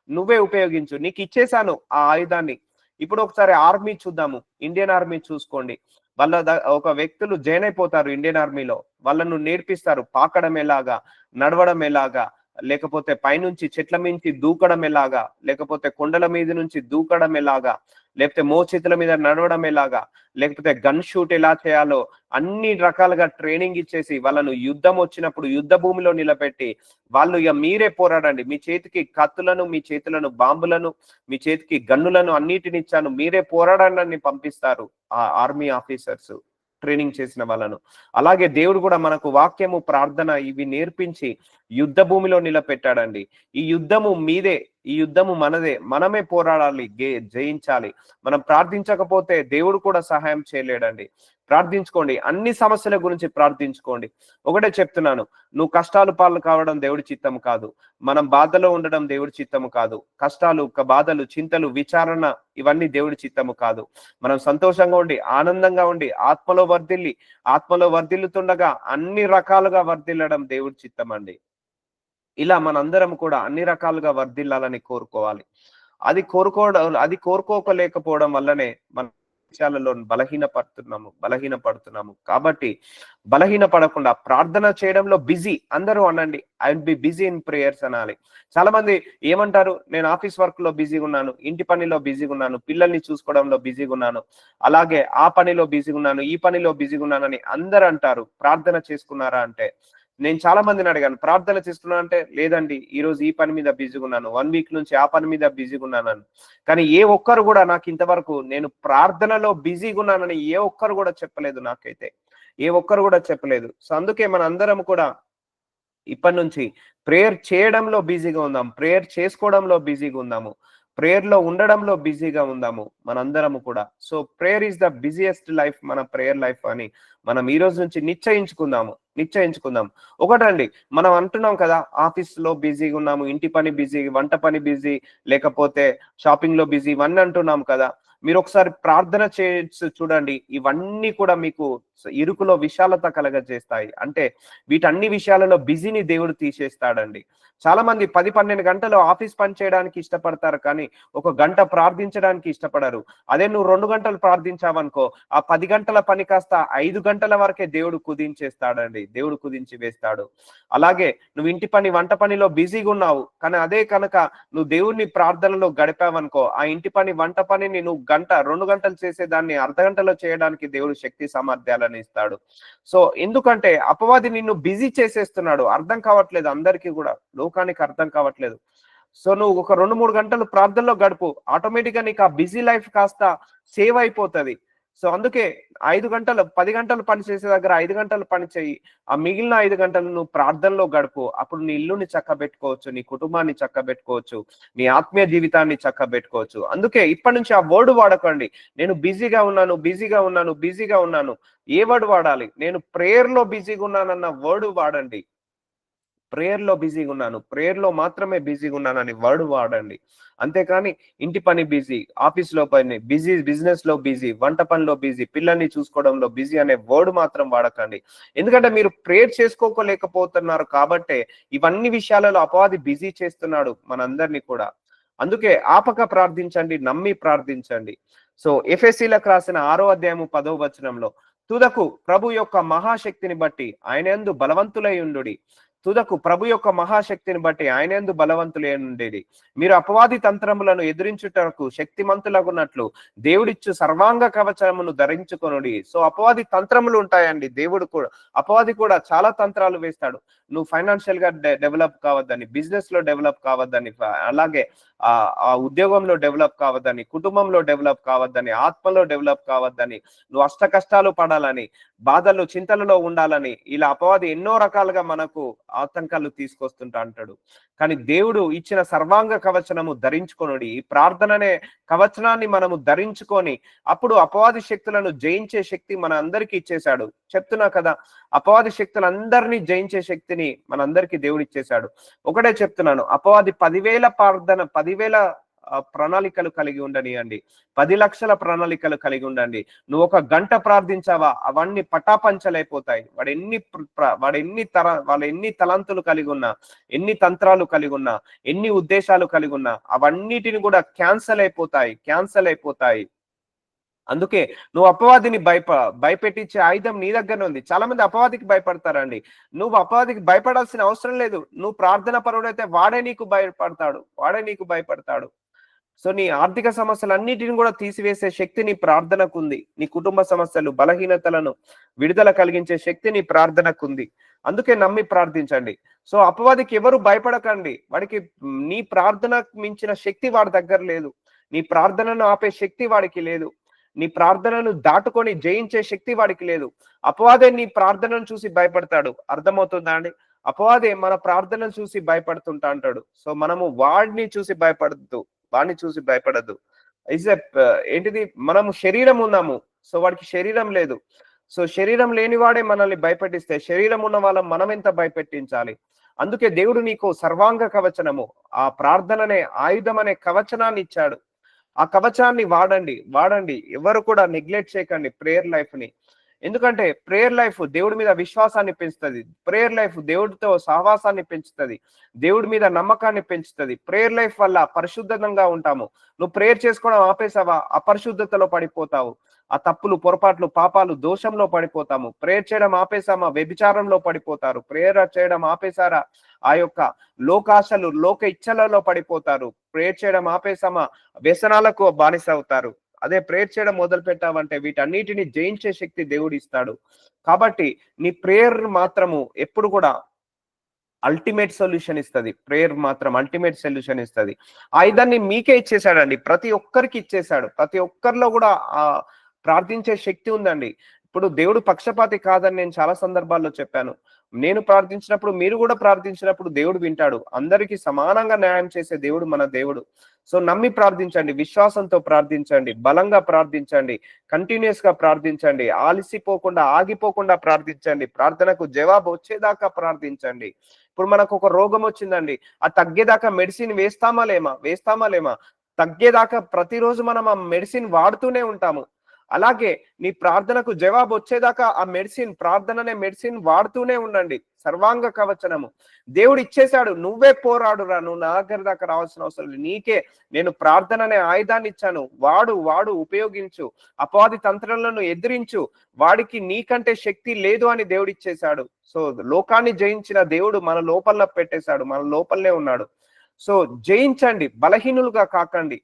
నువ్వే ఉపయోగించు. నీకు ఇచ్చేసాను ఆ ఆయుధాన్ని. ఇప్పుడు ఒకసారి ఆర్మీ చూద్దాము, ఇండియన్ ఆర్మీ చూసుకోండి. వాళ్ళ ఒక వ్యక్తులు జాయిన్ అయిపోతారు ఇండియన్ ఆర్మీలో, వాళ్ళను నేర్పిస్తారు పాకడం ఎలాగా, నడవడం ఎలాగా, లేకపోతే పైనుంచి చెట్ల మించి దూకడం ఎలాగా, లేకపోతే కొండల మీద నుంచి దూకడం ఎలాగా, లేకపోతే మోచేతుల మీద నడవడం ఎలాగా, లేకపోతే గన్ షూట్ ఎలా చేయాలో అన్ని రకాలుగా ట్రైనింగ్ ఇచ్చేసి వాళ్ళను యుద్ధం వచ్చినప్పుడు యుద్ధ భూమిలో నిలబెట్టి వాళ్ళు ఇక మీరే పోరాడండి, మీ చేతికి కత్తులను, మీ చేతులను బాంబులను, మీ చేతికి గన్నులను అన్నిటిని ఇచ్చాను, మీరే పోరాడండి పంపిస్తారు ఆ ఆర్మీ ఆఫీసర్స్, ట్రైనింగ్ చేసిన వాళ్ళను. అలాగే దేవుడు కూడా మనకు వాక్యము, ప్రార్థన ఇవి నేర్పించి యుద్ధ భూమిలో నిలబెట్టాడండి. ఈ యుద్ధము మీదే, ఈ యుద్ధము మనదే. మనమే పోరాడాలి, జయించాలి. మనం ప్రార్థించకపోతే దేవుడు కూడా సహాయం చేయలేడండి. ప్రార్థించుకోండి. అన్ని సమస్యల గురించి ప్రార్థించుకోండి. ఒకటే చెప్తున్నాను. నువ్వు కష్టాలు పాలు కావడం దేవుడి చిత్తము కాదు. మనం బాధలో ఉండడం దేవుడి చిత్తము కాదు. కష్టాలు, బాధలు, చింతలు, విచారణ ఇవన్నీ దేవుడి చిత్తము కాదు. మనం సంతోషంగా ఉండి, ఆనందంగా ఉండి, ఆత్మలో వర్ధిల్లుతుండగా అన్ని రకాలుగా వర్ధిల్లడం దేవుడి చిత్తమండి. ఇలా మనందరం కూడా అన్ని రకాలుగా వర్ధిల్లాలని కోరుకోవాలి. అది కోరుకోలేకపోవడం వల్లనే మన విషయాలలో బలహీనపడుతున్నాము. కాబట్టి బలహీనపడకుండా ప్రార్థన చేయడంలో బిజీ అందరూ అనండి. I will be busy in prayers అనాలి. చాలా మంది ఏమంటారు, నేను ఆఫీస్ వర్క్ లో బిజీగా ఉన్నాను, ఇంటి పనిలో బిజీగా ఉన్నాను, పిల్లల్ని చూసుకోవడంలో బిజీగా ఉన్నాను, అలాగే ఆ పనిలో బిజీగా ఉన్నాను, ఈ పనిలో బిజీగా ఉన్నాను అని అందరూ అంటారు. ప్రార్థన చేసుకున్నారా అంటే, నేను చాలా మందిని అడిగాను, ప్రార్థన చేస్తున్నా అంటే, లేదండి ఈ రోజు ఈ పని మీద బిజీగా ఉన్నాను, 1 వీక్ నుంచి ఆ పని మీద బిజీగా ఉన్నానని. కానీ ఏ ఒక్కరు కూడా నాకు ఇంతవరకు నేను ప్రార్థనలో బిజీగా ఉన్నానని ఏ ఒక్కరు కూడా చెప్పలేదు. నాకైతే ఏ ఒక్కరు కూడా చెప్పలేదు. సో అందుకే మన అందరం కూడా ఇప్పటి నుంచి ప్రేయర్ చేయడంలో బిజీగా ఉందాం, ప్రేయర్ చేసుకోవడంలో బిజీగా ఉందాము, ప్రేయర్ లో ఉండడంలో బిజీగా ఉందాము మనందరము కూడా. So prayer is the busiest life, మన ప్రేయర్ లైఫ్ అని మనం ఈ రోజు నుంచి నిశ్చయించుకుందాం. ఒకటండి, మనం అంటున్నాం కదా, ఆఫీస్ లో బిజీగా ఉన్నాము, ఇంటి పని బిజీ, వంట పని బిజీ, లేకపోతే షాపింగ్ లో బిజీ, ఇవన్నీ అంటున్నాం కదా. మీరు ఒకసారి ప్రార్థన చేసి చూడండి. ఇవన్నీ కూడా మీకు ఇరుకులో విశాలత కలగజేస్తాయి. అంటే వీటన్ని విషయాలలో బిజీని దేవుడు తీసేస్తాడండి. చాలా మంది 10-12 గంటలు ఆఫీస్ పని చేయడానికి ఇష్టపడతారు, కానీ ఒక గంట ప్రార్థించడానికి ఇష్టపడరు. అదే నువ్వు 2 గంటలు ప్రార్థించావనుకో, ఆ 10 గంటల పని కాస్త 5 గంటల వరకే దేవుడు కుదించేస్తాడండి. దేవుడు కుదించి వేస్తాడు. అలాగే నువ్వు ఇంటి పని, వంట పనిలో బిజీగా ఉన్నావు, కానీ అదే కనుక నువ్వు దేవుడిని ప్రార్థనలో గడిపావనుకో, ఆ ఇంటి పని, వంట పనిని నువ్వు 2 గంటలు చేసేదాన్ని అర్ధ గంటలో చేయడానికి దేవుడు శక్తి సామర్థ్యాలను ఇస్తాడు. సో ఎందుకంటే అపవాది నిన్ను బిజీ చేసేస్తున్నాడు. అర్థం కావట్లేదు అందరికీ కూడా, లోకానికి అర్థం కావట్లేదు. సో నువ్వు ఒక 2-3 గంటలు ప్రార్థనలో గడుపు, ఆటోమేటిక్ గా నీకు ఆ బిజీ లైఫ్ కాస్త సేవ్ అయిపోతుంది. సో అందుకే 10 గంటలు పని చేసే దగ్గర 5 గంటలు పని చేయి, ఆ మిగిలిన 5 గంటలు నువ్వు ప్రార్థనలో గడుపు. అప్పుడు నీ ఇల్లుని చక్కబెట్టుకోవచ్చు, నీ కుటుంబాన్ని చక్కబెట్టుకోవచ్చు, నీ ఆత్మీయ జీవితాన్ని చక్కబెట్టుకోవచ్చు. అందుకే ఇప్పటి నుంచి ఆ వర్డ్ వాడకండి, నేను బిజీగా ఉన్నాను. ఏ వర్డ్ వాడాలి? నేను ప్రేయర్ లో బిజీగా ఉన్నానన్న వర్డ్ వాడండి. ప్రేయర్ లో బిజీగా ఉన్నాను, ప్రేయర్ లో మాత్రమే బిజీగా ఉన్నానని వర్డ్ వాడండి. అంతేకాని ఇంటి పని బిజీ, ఆఫీస్ లో పని బిజీ, బిజినెస్ లో బిజీ, వంట పనిలో బిజీ, పిల్లల్ని చూసుకోవడంలో బిజీ అనే వర్డ్ మాత్రం వాడకండి. ఎందుకంటే మీరు ప్రేయర్ చేసుకోలేకపోతున్నారు కాబట్టే ఇవన్నీ విషయాలలో అపవాది బిజీ చేస్తున్నాడు మనందరినీ కూడా. అందుకే ఆపక ప్రార్థించండి, నమ్మి ప్రార్థించండి. సో ఎఫెసీలకు రాసిన 6వ అధ్యాయము 10వ వచనంలో, తుదకు ప్రభు యొక్క మహాశక్తిని బట్టి ఆయన యందు బలవంతులై ఉండుడి. తుదకు ప్రభు యొక్క మహాశక్తిని బట్టి ఆయన యందు బలవంతులై ఉండేది. మీరు అపవాది తంత్రములను ఎదిరించుటకు శక్తిమంతులగున్నట్లు దేవుడిచ్చు సర్వాంగ కవచమును ధరించుకొనుడి. సో అపవాది తంత్రములు ఉంటాయండి. అపవాది కూడా చాలా తంత్రాలు వేస్తాడు. నువ్వు ఫైనాన్షియల్ గా డెవలప్ కావద్దని, బిజినెస్ లో డెవలప్ కావద్దని, అలాగే ఆ ఉద్యోగంలో డెవలప్ కావద్దని, కుటుంబంలో డెవలప్ కావద్దని, ఆత్మలో డెవలప్ కావద్దని, నువ్వు అష్ట కష్టాలు పడాలని, బాధలు చింతలలో ఉండాలని, ఇలా అపవాది ఎన్నో రకాలుగా మనకు ఆతంకాలు తీసుకొస్తుంటా అంటాడు. కానీ దేవుడు ఇచ్చిన సర్వాంగ కవచనము ధరించుకొనుడి. ఈ ప్రార్థననే కవచనాన్ని మనము ధరించుకొని అప్పుడు అపవాది శక్తులను జయించే శక్తి మన అందరికీ ఇచ్చేశాడు. చెప్తున్నా కదా, అపవాది శక్తులందరినీ జయించే శక్తిని మన అందరికీ దేవుడు ఇచ్చేశాడు. ఒకటే చెప్తున్నాను, అపవాది 10,000 ప్రణాళికలు కలిగి ఉండనియండి, 10 లక్షల ప్రణాళికలు కలిగి ఉండండి. నువ్వు 1 గంట ప్రార్థించావా, అవన్నీ పటాపంచలైపోతాయి. వాడు ఎన్ని తలంతులు కలిగి ఉన్నా, ఎన్ని తంత్రాలు కలిగి ఉన్నా, ఎన్ని ఉద్దేశాలు కలిగి ఉన్నా, అవన్నిటిని కూడా క్యాన్సల్ అయిపోతాయి. అందుకే నువ్వు అపవాదిని భయపెట్టించే ఆయుధం నీ దగ్గరనే ఉంది. చాలా మంది అపవాదికి భయపడతారండి. నువ్వు అపవాదికి భయపడాల్సిన అవసరం లేదు. నువ్వు ప్రార్థన పరుడైతే వాడే నీకు భయపడతాడు. సో నీ ఆర్థిక సమస్యలన్నిటిని కూడా తీసివేసే శక్తి నీ ప్రార్థనకు ఉంది. నీ కుటుంబ సమస్యలు, బలహీనతలను విడుదల కలిగించే శక్తి నీ ప్రార్థనకు ఉంది. అందుకే నమ్మి ప్రార్థించండి. సో అపవాదికి ఎవరు భయపడకండి. వాడికి నీ ప్రార్థన మించిన శక్తి వాడి దగ్గర లేదు. నీ ప్రార్థనను ఆపే శక్తి వాడికి లేదు. నీ ప్రార్థనను దాటుకొని జయించే శక్తి వాడికి లేదు. అపవాదే నీ ప్రార్థనను చూసి భయపడతాడు. అర్థమవుతుందా అండి? అపవాది మన ప్రార్థనను చూసి భయపడుతుంటా అంటాడు. సో మనము వాడిని చూసి భయపడద్దు. వాడిని చూసి భయపడద్దు. ఇస్ ఎ ఏంటిది, మనము శరీరం ఉన్నాము. సో వాడికి శరీరం లేదు. సో శరీరం లేని వాడే మనల్ని భయపెట్టిస్తే శరీరం ఉన్న వాళ్ళం మనం ఎంత భయపెట్టించాలి. అందుకే దేవుడు నీకు సర్వాంగ కవచనము, ఆ ప్రార్థననే ఆయుధం అనే కవచనాన్ని ఇచ్చాడు. ఆ కవచాన్ని వాడండి, వాడండి. ఎవరు కూడా నెగ్లెక్ట్ చేయకండి ప్రేయర్ లైఫ్ ని. ఎందుకంటే ప్రేయర్ లైఫ్ దేవుడి మీద విశ్వాసాన్ని పెంచుతుంది. ప్రేయర్ లైఫ్ దేవుడితో సహవాసాన్ని పెంచుతుంది. దేవుడి మీద నమ్మకాన్ని పెంచుతుంది. ప్రేయర్ లైఫ్ వల్ల పరిశుద్ధంగా ఉంటాము. నువ్వు ప్రేయర్ చేసుకోవడం ఆపేసావా, అపరిశుద్ధతలో పడిపోతావు. ఆ తప్పులు, పొరపాట్లు, పాపాలు, దోషంలో పడిపోతాము. ప్రేయర్ చేయడం ఆపేసామా, వ్యభిచారంలో పడిపోతారు. ప్రేయర్ చేయడం ఆపేసారా, ఆ యొక్క లోకాశలు, లోక ఇచ్చలలో పడిపోతారు. ప్రేయర్ చేయడం ఆపేసామా, వ్యసనాలకు బానిస అవుతారు. అదే ప్రేయర్ చేయడం మొదలు పెట్టావంటే వీటన్నిటిని జయించే శక్తి దేవుడు ఇస్తాడు. కాబట్టి నీ ప్రేయర్ మాత్రము ఎప్పుడు కూడా అల్టిమేట్ సొల్యూషన్ ఇస్తది. ప్రేయర్ మాత్రం అల్టిమేట్ సొల్యూషన్ ఇస్తది. ఆయుధాన్ని మీకే ఇచ్చేసాడండి. ప్రతి ఒక్కరికి ఇచ్చేసాడు. ప్రతి ఒక్కరిలో కూడా ప్రార్థించే శక్తి ఉందండి. ఇప్పుడు దేవుడు పక్షపాతి కాదని నేను చాలా సందర్భాల్లో చెప్పాను. నేను ప్రార్థించినప్పుడు, మీరు కూడా ప్రార్థించినప్పుడు దేవుడు వింటాడు. అందరికీ సమానంగా న్యాయం చేసే దేవుడు మన దేవుడు. సో నమ్మి ప్రార్థించండి, విశ్వాసంతో ప్రార్థించండి, బలంగా ప్రార్థించండి, కంటిన్యూస్ గా ప్రార్థించండి, ఆలిసిపోకుండా, ఆగిపోకుండా ప్రార్థించండి, ప్రార్థనకు జవాబు వచ్చేదాకా ప్రార్థించండి. ఇప్పుడు మనకు ఒక రోగం వచ్చిందండి, ఆ తగ్గేదాకా మెడిసిన్ వేస్తామా లేమా, తగ్గేదాకా ప్రతిరోజు మనం ఆ మెడిసిన్ వాడుతూనే ఉంటాము. అలాగే నీ ప్రార్థనకు జవాబు వచ్చేదాకా ఆ మెడిసిన్, ప్రార్థననే మెడిసిన్ వాడుతూనే ఉండండి. సర్వాంగ కవచనము దేవుడు ఇచ్చేశాడు. నువ్వే పోరాడురా, నువ్వు నా దగ్గర దాకా రావాల్సిన అవసరం లేదు. నీకే నేను ప్రార్థననే ఆయుధాన్ని ఇచ్చాను. వాడు ఉపయోగించు, అపవాది తంత్రాలను ఎదిరించు. వాడికి నీకంటే శక్తి లేదు అని దేవుడు ఇచ్చేశాడు. సో లోకాన్ని జయించిన దేవుడు మన లోపల పెట్టేశాడు, మన లోపలనే ఉన్నాడు. సో జయించండి, బలహీనులుగా కాకండి.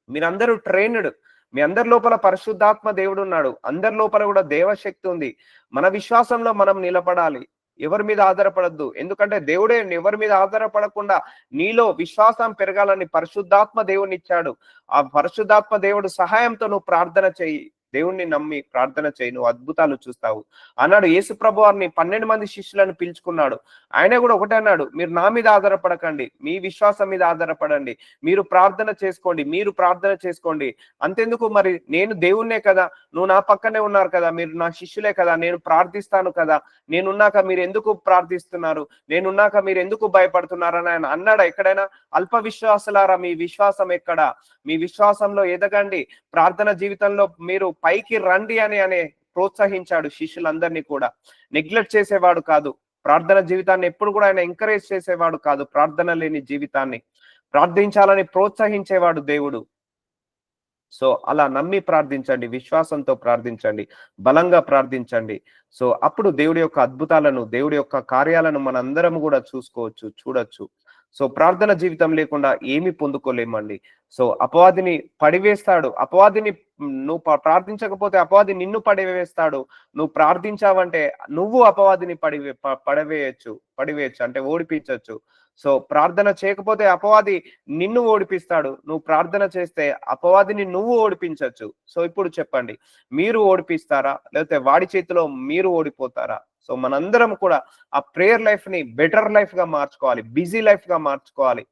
మీరందరూ ట్రైన్డ్. మీ అందరి లోపల పరిశుద్ధాత్మ దేవుడు ఉన్నాడు. అందరి లోపల కూడా దేవశక్తి ఉంది. మన విశ్వాసంలో మనం నిలబడాలి. ఎవరి మీద ఆధారపడద్దు. ఎందుకంటే దేవుడే ఎవరి మీద ఆధారపడకుండా నీలో విశ్వాసం పెరగాలని పరిశుద్ధాత్మ దేవుని ఇచ్చాడు. ఆ పరిశుద్ధాత్మ దేవుడు సహాయంతో నువ్వు ప్రార్థన చెయ్యి. దేవుణ్ణి నమ్మి ప్రార్థన చేయి, నువ్వు అద్భుతాలు చూస్తావు అన్నాడు. యేసు ప్రభు వారిని 12 మంది శిష్యులను పిలుచుకున్నాడు. ఆయన కూడా ఒకటే అన్నాడు, మీరు నా మీద ఆధారపడకండి, మీ విశ్వాసం మీద ఆధారపడండి. మీరు ప్రార్థన చేసుకోండి. అంతెందుకు, మరి నేను దేవుణ్ణే కదా, నువ్వు నా పక్కనే ఉన్నారు కదా, మీరు నా శిష్యులే కదా, నేను ప్రార్థిస్తాను కదా, నేనున్నాక మీరు ఎందుకు ప్రార్థిస్తున్నారు, నేనున్నాక మీరు ఎందుకు భయపడుతున్నారని ఆయన అన్నాడా ఎక్కడైనా? అల్ప విశ్వాసులారా, మీ విశ్వాసం ఎక్కడ? మీ విశ్వాసంలో ఎదగండి, ప్రార్థన జీవితంలో మీరు పైకి రండి అని ప్రోత్సహించాడు శిష్యులందరినీ కూడా. నెగ్లెక్ట్ చేసేవాడు కాదు. ప్రార్థన జీవితాన్ని ఎప్పుడు కూడా ఆయన ఎంకరేజ్ చేసేవాడు కాదు. ప్రార్థన లేని జీవితాన్ని ప్రార్థించాలని ప్రోత్సహించేవాడు దేవుడు. సో అలా నమ్మి ప్రార్థించండి, విశ్వాసంతో ప్రార్థించండి, బలంగా ప్రార్థించండి. సో అప్పుడు దేవుడి యొక్క అద్భుతాలను, దేవుడి యొక్క కార్యాలను మనందరం కూడా చూడొచ్చు. సో ప్రార్థన జీవితం లేకుండా ఏమి పొందుకోలేమండి. సో అపవాదిని పడివేస్తాడు. అపవాదిని నువ్వు ప్రార్థించకపోతే అపవాది నిన్ను పడివేస్తాడు. నువ్వు ప్రార్థించావంటే నువ్వు అపవాదిని పడివేయచ్చు అంటే ఓడిపించవచ్చు. సో ప్రార్థన చేయకపోతే అపవాది నిన్ను ఓడిపిస్తాడు. నువ్వు ప్రార్థన చేస్తే అపవాదిని నువ్వు ఓడిపించవచ్చు. సో ఇప్పుడు చెప్పండి, మీరు ఓడిపిస్తారా, లేకపోతే వాడి చేతిలో మీరు ఓడిపోతారా? సో మనందరం కూడా ఆ ప్రేయర్ లైఫ్ ని బెటర్ లైఫ్ గా మార్చుకోవాలి, బిజీ లైఫ్ గా మార్చుకోవాలి.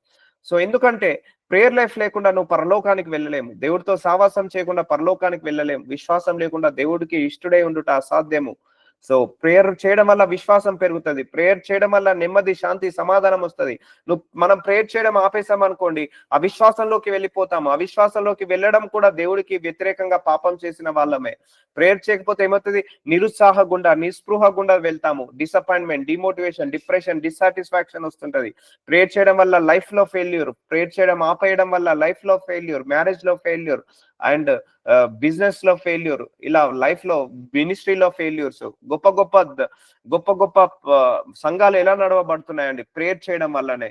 సో ఎందుకంటే ప్రేయర్ లైఫ్ లేకుండా నువ్వు పరలోకానికి వెళ్ళలేము. దేవుడితో సావాసం చేయకుండా పరలోకానికి వెళ్ళలేము. విశ్వాసం లేకుండా దేవుడికి ఇష్టడై ఉండుట అసాధ్యము. సో ప్రేయర్ చేయడం వల్ల విశ్వాసం పెరుగుతుంది. ప్రేయర్ చేయడం వల్ల నెమ్మది, శాంతి, సమాధానం వస్తుంది. మనం ప్రేయర్ చేయడం ఆపేసాం అనుకోండి, అవిశ్వాసంలోకి వెళ్ళిపోతాము. అవిశ్వాసంలోకి వెళ్ళడం కూడా దేవుడికి వ్యతిరేకంగా పాపం చేసిన వాళ్ళమే. ప్రేయర్ చేయకపోతే ఏమవుతుంది? నిరుత్సాహ గుండా, నిస్పృహ గుండా వెళ్తాము. డిసప్పాయింట్మెంట్, డిమోటివేషన్, డిప్రెషన్, డిస్సాటిస్ఫాక్షన్ వస్తుంటది. ప్రేయర్ చేయడం వల్ల లైఫ్ లో ఫెయిల్యూర్, ప్రేయర్ చేయడం ఆపేయడం వల్ల లైఫ్ లో ఫెయిల్యూర్, మ్యారేజ్ లో ఫెయిల్యూర్, అండ్ బిజినెస్ లో ఫెయిల్యూర్, ఇలా లైఫ్ లో, మినిస్ట్రీలో ఫెయిల్యూర్స్. గొప్ప గొప్ప సంఘాలు ఎలా నడవబడుతున్నాయండి? ప్రేయర్ చేయడం వల్లనే.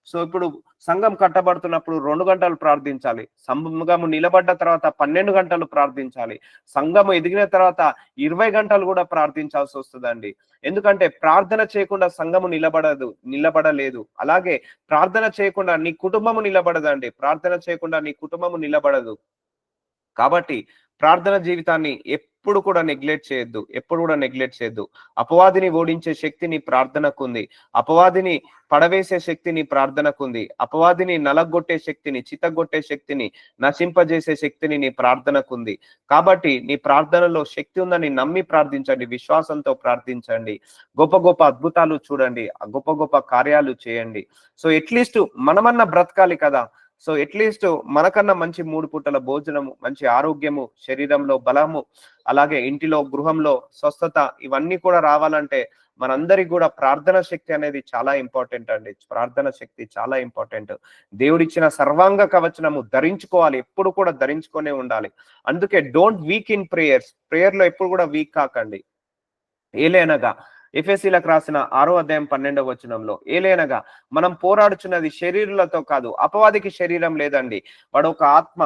సో ఇప్పుడు సంఘం కట్టబడుతున్నప్పుడు 2 గంటలు ప్రార్థించాలి. సంఘము నిలబడ్డ తర్వాత 12 గంటలు ప్రార్థించాలి. సంఘము ఎదిగిన తర్వాత 20 గంటలు కూడా ప్రార్థించాల్సి వస్తుందండి. ఎందుకంటే ప్రార్థన చేయకుండా సంఘము నిలబడలేదు. అలాగే ప్రార్థన చేయకుండా నీ కుటుంబము నిలబడదండి. ప్రార్థన చేయకుండా నీ కుటుంబము నిలబడదు. కాబట్టి ప్రార్థన జీవితాన్ని ఎప్పుడు కూడా నెగ్లెక్ట్ చేయొద్దు. ఎప్పుడు కూడా నెగ్లెక్ట్ చేయొద్దు. అపవాదిని ఓడించే శక్తి నీ ప్రార్థనకుంది. అపవాదిని పడవేసే శక్తి నీ ప్రార్థనకుంది. అపవాదిని నలగొట్టే శక్తిని, చితగొట్టే శక్తిని, నశింపజేసే శక్తిని నీ ప్రార్థనకుంది. కాబట్టి నీ ప్రార్థనలో శక్తి ఉందని నమ్మి ప్రార్థించండి. విశ్వాసంతో ప్రార్థించండి. గొప్ప గొప్ప అద్భుతాలు చూడండి. గొప్ప గొప్ప కార్యాలు చేయండి. సో అట్లీస్ట్ మనమన్నా బ్రతకాలి కదా. సో అట్లీస్ట్ మనకన్నా మంచి 3 పూటల భోజనము, మంచి ఆరోగ్యము, శరీరంలో బలము, అలాగే ఇంటిలో గృహంలో స్వస్థత ఇవన్నీ కూడా రావాలంటే మనందరికి కూడా ప్రార్థన శక్తి అనేది చాలా ఇంపార్టెంట్ అండి. ప్రార్థన శక్తి చాలా ఇంపార్టెంట్. దేవుడిచ్చిన సర్వాంగ కవచనము ధరించుకోవాలి. ఎప్పుడు కూడా ధరించుకొనే ఉండాలి. అందుకే don't week in prayers. Prayer లో ఎప్పుడు కూడా వీక్ కాకండి. ఏలేనగా ఎఫెసీలకు రాసిన 6:12 ఏలేనగా మనం పోరాడుచున్నది శరీరులతో కాదు. అపవాదికి శరీరం లేదండి. వాడు ఒక ఆత్మ,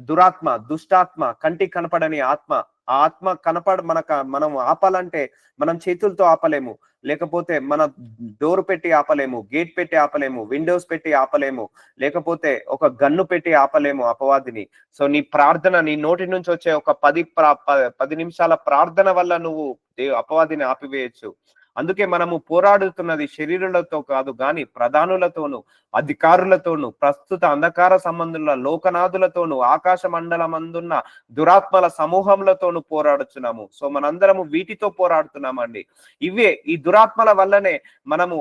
దురాత్మ, దుష్టాత్మ, కంటికి కనపడని ఆత్మ. ఆ ఆత్మ మనం ఆపాలంటే మనం చేతులతో ఆపలేము. లేకపోతే మన డోర్ పెట్టి ఆపలేము, గేట్ పెట్టి ఆపలేము, విండోస్ పెట్టి ఆపలేము, లేకపోతే ఒక గన్ను పెట్టి ఆపలేము అపవాదిని. సో నీ ప్రార్థన, నీ నోటి నుంచి వచ్చే ఒక 10 నిమిషాల ప్రార్థన వల్ల నువ్వు అపవాదిని ఆపివేయచ్చు. అందుకే మనము పోరాడుతున్నది శరీరులతో కాదు గాని ప్రధానులతోను, అధికారులతోను, ప్రస్తుత అంధకార సంబంధుల లోకనాథులతోను, ఆకాశ మండలమందున్న దురాత్మల సమూహములతోను పోరాడుచున్నాము. సో మనందరము వీటితో పోరాడుతున్నామండి. ఈ దురాత్మల వల్లనే మనము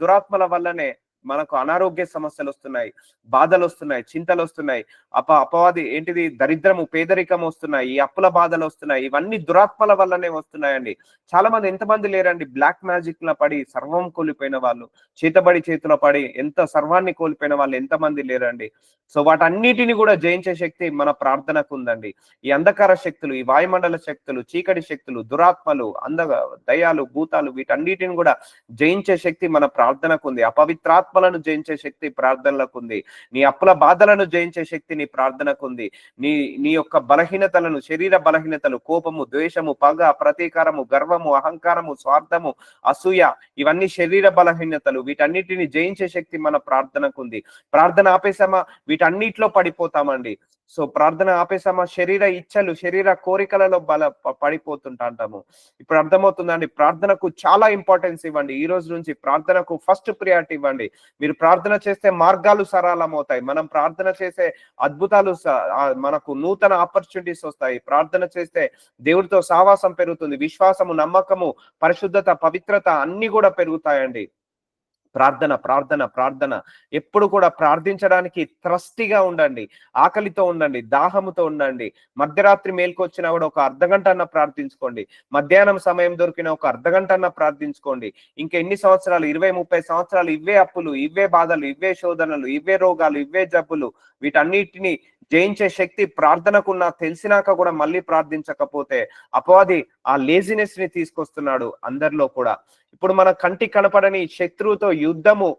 దురాత్మల వల్లనే మనకు అనారోగ్య సమస్యలు వస్తున్నాయి, బాధలు వస్తున్నాయి, చింతలు వస్తున్నాయి. అపవాది ఏంటిది, దరిద్రము, పేదరికం వస్తున్నాయి, ఈ అప్పుల బాధలు వస్తున్నాయి. ఇవన్నీ దురాత్మల వల్లనే వస్తున్నాయండి. చాలా మంది ఎంతమంది లేరండి బ్లాక్ మ్యాజిక్ ల పడి సర్వం కోల్పోయిన వాళ్ళు, చేతబడి చేతిలో పడి ఎంత సర్వాన్ని కోల్పోయిన వాళ్ళు ఎంతమంది లేరండి. సో వాటన్నిటిని కూడా జయించే శక్తి మన ప్రార్థనకు ఉందండి. ఈ అంధకార శక్తులు, ఈ వాయుమండల శక్తులు, చీకటి శక్తులు, దురాత్మలు, దయాలు, భూతాలు, వీటన్నిటిని కూడా జయించే శక్తి మన ప్రార్థనకు ఉంది. అపవిత్రాత్మలను జయించే శక్తి ప్రార్థనలకు ఉంది. నీ అప్పుల బాధలను జయించే శక్తి నీ ప్రార్థనకు ఉంది. నీ యొక్క బలహీనతలను, శరీర బలహీనతలు, కోపము, ద్వేషము, పగ, ప్రతీకారము, గర్వము, అహంకారము, స్వార్థము, అసూయ, ఇవన్నీ శరీర బలహీనతలు. వీటన్నిటిని జయించే శక్తి మన ప్రార్థనకు ఉంది. ప్రార్థన ఆపేసామా వీటన్నిటిలో పడిపోతామండి. సో ప్రార్థన ఆపేసామా శరీర ఇచ్చలు, శరీర కోరికలలో పడిపోతుంటాము. ఇప్పుడు అర్థమవుతుందండి. ప్రార్థనకు చాలా ఇంపార్టెన్స్ ఇవ్వండి. ఈ రోజు నుంచి ప్రార్థనకు ఫస్ట్ ప్రియారిటీ ఇవ్వండి. మీరు ప్రార్థన చేస్తే మార్గాలు సరళమవుతాయి. మనం ప్రార్థన చేసే అద్భుతాలు, మనకు నూతన ఆపర్చునిటీస్ వస్తాయి. ప్రార్థన చేస్తే దేవుడితో సావాసం పెరుగుతుంది. విశ్వాసము, నమ్మకము, పరిశుద్ధత, పవిత్రత అన్ని కూడా పెరుగుతాయండి. ప్రార్థన ప్రార్థన ప్రార్థన ఎప్పుడు కూడా ప్రార్థించడానికి త్రస్టిగా ఉండండి, ఆకలితో ఉండండి, దాహముతో ఉండండి. మధ్యరాత్రి మేల్కొచ్చినా కూడా ఒక అర్ధగంట అన్న ప్రార్థించుకోండి. మధ్యాహ్నం సమయం దొరికిన ఒక అర్ధగంట అన్న ప్రార్థించుకోండి. ఇంకెన్ని సంవత్సరాలు, 20-30 సంవత్సరాలు ఇవే అప్పులు, ఇవే బాధలు, ఇవే శోధనలు, ఇవే రోగాలు, ఇవే జబ్బులు, వీటన్నిటిని జయించే శక్తి ప్రార్థనకున్న తెలిసినాక కూడా మళ్ళీ ప్రార్థించకపోతే అపవాది ఆ లేజినెస్ ని తీసుకొస్తున్నాడు అందరిలో కూడా. ఇప్పుడు మన కంటికి కనపడని శత్రువుతో యుద్ధము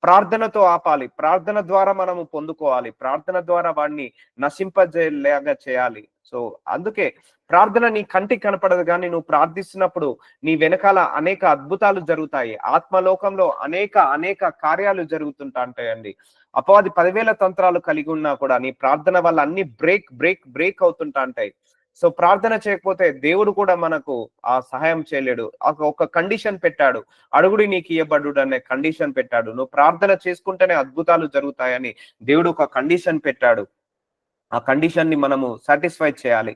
ప్రార్థనతో ఆపాలి. ప్రార్థన ద్వారా మనము పొందుకోవాలి. ప్రార్థన ద్వారా వాడిని నశింపజేలాగా చేయాలి. సో అందుకే ప్రార్థన నీ కంటికి కనపడదు, కానీ నువ్వు ప్రార్థిస్తున్నప్పుడు నీ వెనకాల అనేక అద్భుతాలు జరుగుతాయి. ఆత్మలోకంలో అనేక కార్యాలు జరుగుతుంటాయండి. అపవాది 10,000 తంత్రాలు కలిగి ఉన్నా కూడా నీ ప్రార్థన వల్ల అన్ని బ్రేక్ అవుతుంటాయి. సో ప్రార్థన చేయకపోతే దేవుడు కూడా మనకు ఆ సహాయం చేయలేడు. ఒక కండిషన్ పెట్టాడు, అడుగుడి నీకు ఇయ్యబడుడు అనే కండిషన్ పెట్టాడు. నువ్వు ప్రార్థన చేసుకుంటేనే అద్భుతాలు జరుగుతాయని దేవుడు ఒక కండిషన్ పెట్టాడు. ఆ కండిషన్ ని మనము సాటిస్ఫై చేయాలి,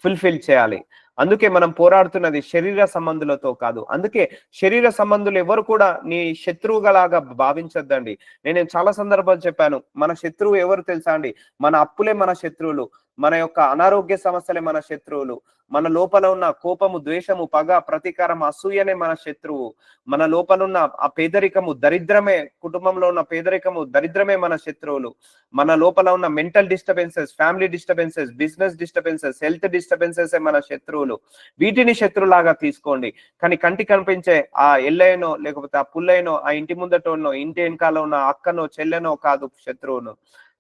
ఫుల్ఫిల్ చేయాలి. అందుకే మనం పోరాడుతున్నది శరీర సంబంధులతో కాదు. అందుకే శరీర సంబంధులు ఎవరు కూడా నీ శత్రువుగలాగా భావించొద్దండి. నేను చాలా సందర్భాలు చెప్పాను, మన శత్రువు ఎవరు తెలుసా అండి? మన అప్పులే మన శత్రువులు, మన యొక్క అనారోగ్య సమస్యలే మన శత్రువులు, మన లోపల ఉన్న కోపము, ద్వేషము, పగ, ప్రతీకారం, అసూయనే మన శత్రువు. మన లోపల ఉన్న ఆ పేదరికము, దరిద్రమే, కుటుంబంలో ఉన్న పేదరికము, దరిద్రమే మన శత్రువులు. మన లోపల ఉన్న mental disturbances, family disturbances, business disturbances, health disturbances మన శత్రువులు. వీటిని శత్రులాగా తీసుకోండి. కానీ కంటికి కనిపించే ఆ ఎల్లయ్యనో, లేకపోతే ఆ పుల్లయ్యనో, ఆ ఇంటి ముందటోనో, ఇంటి వెనకాల ఉన్న అక్కనో, చెల్లెనో కాదు శత్రువును.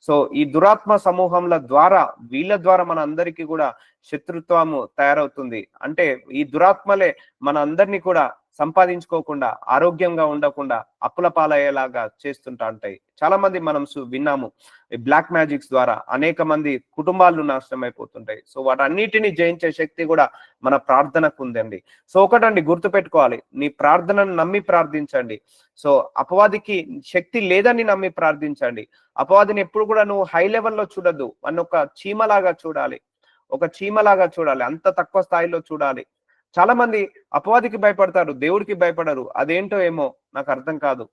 సో ఈ దురాత్మ సమూహంల ద్వారా, వీళ్ళ ద్వారా మన అందరికీ కూడా శత్రుత్వము తయారవుతుంది. అంటే ఈ దురాత్మలే మన అందరినీ కూడా సంపాదించుకోకుండా, ఆరోగ్యంగా ఉండకుండా, అప్పుల పాలయ్యేలాగా చేస్తుంటా ఉంటాయి. చాలా మంది మనం విన్నాము. ఈ బ్లాక్ మ్యాజిక్స్ ద్వారా అనేక మంది కుటుంబాలు నాశనం అయిపోతుంటాయి. సో వాటన్నిటిని జయించే శక్తి కూడా మన ప్రార్థనకు ఉందండి. సో ఒకటండి గుర్తుపెట్టుకోవాలి. నీ ప్రార్థనను నమ్మి ప్రార్థించండి. సో అపవాదికి శక్తి లేదని నమ్మి ప్రార్థించండి. అపవాదిని ఎప్పుడు కూడా నువ్వు హై లెవెల్‌లో చూడొద్దు. వాడినొక చీమలాగా చూడాలి. ఒక చీమలాగా చూడాలి. అంత తక్కువ స్థాయిలో చూడాలి. చాలా మంది అపవాదికి భయపడతారు. దేవుడికి భయపడరు. అదేంటో ఏమో నాకు అర్థం కాదు.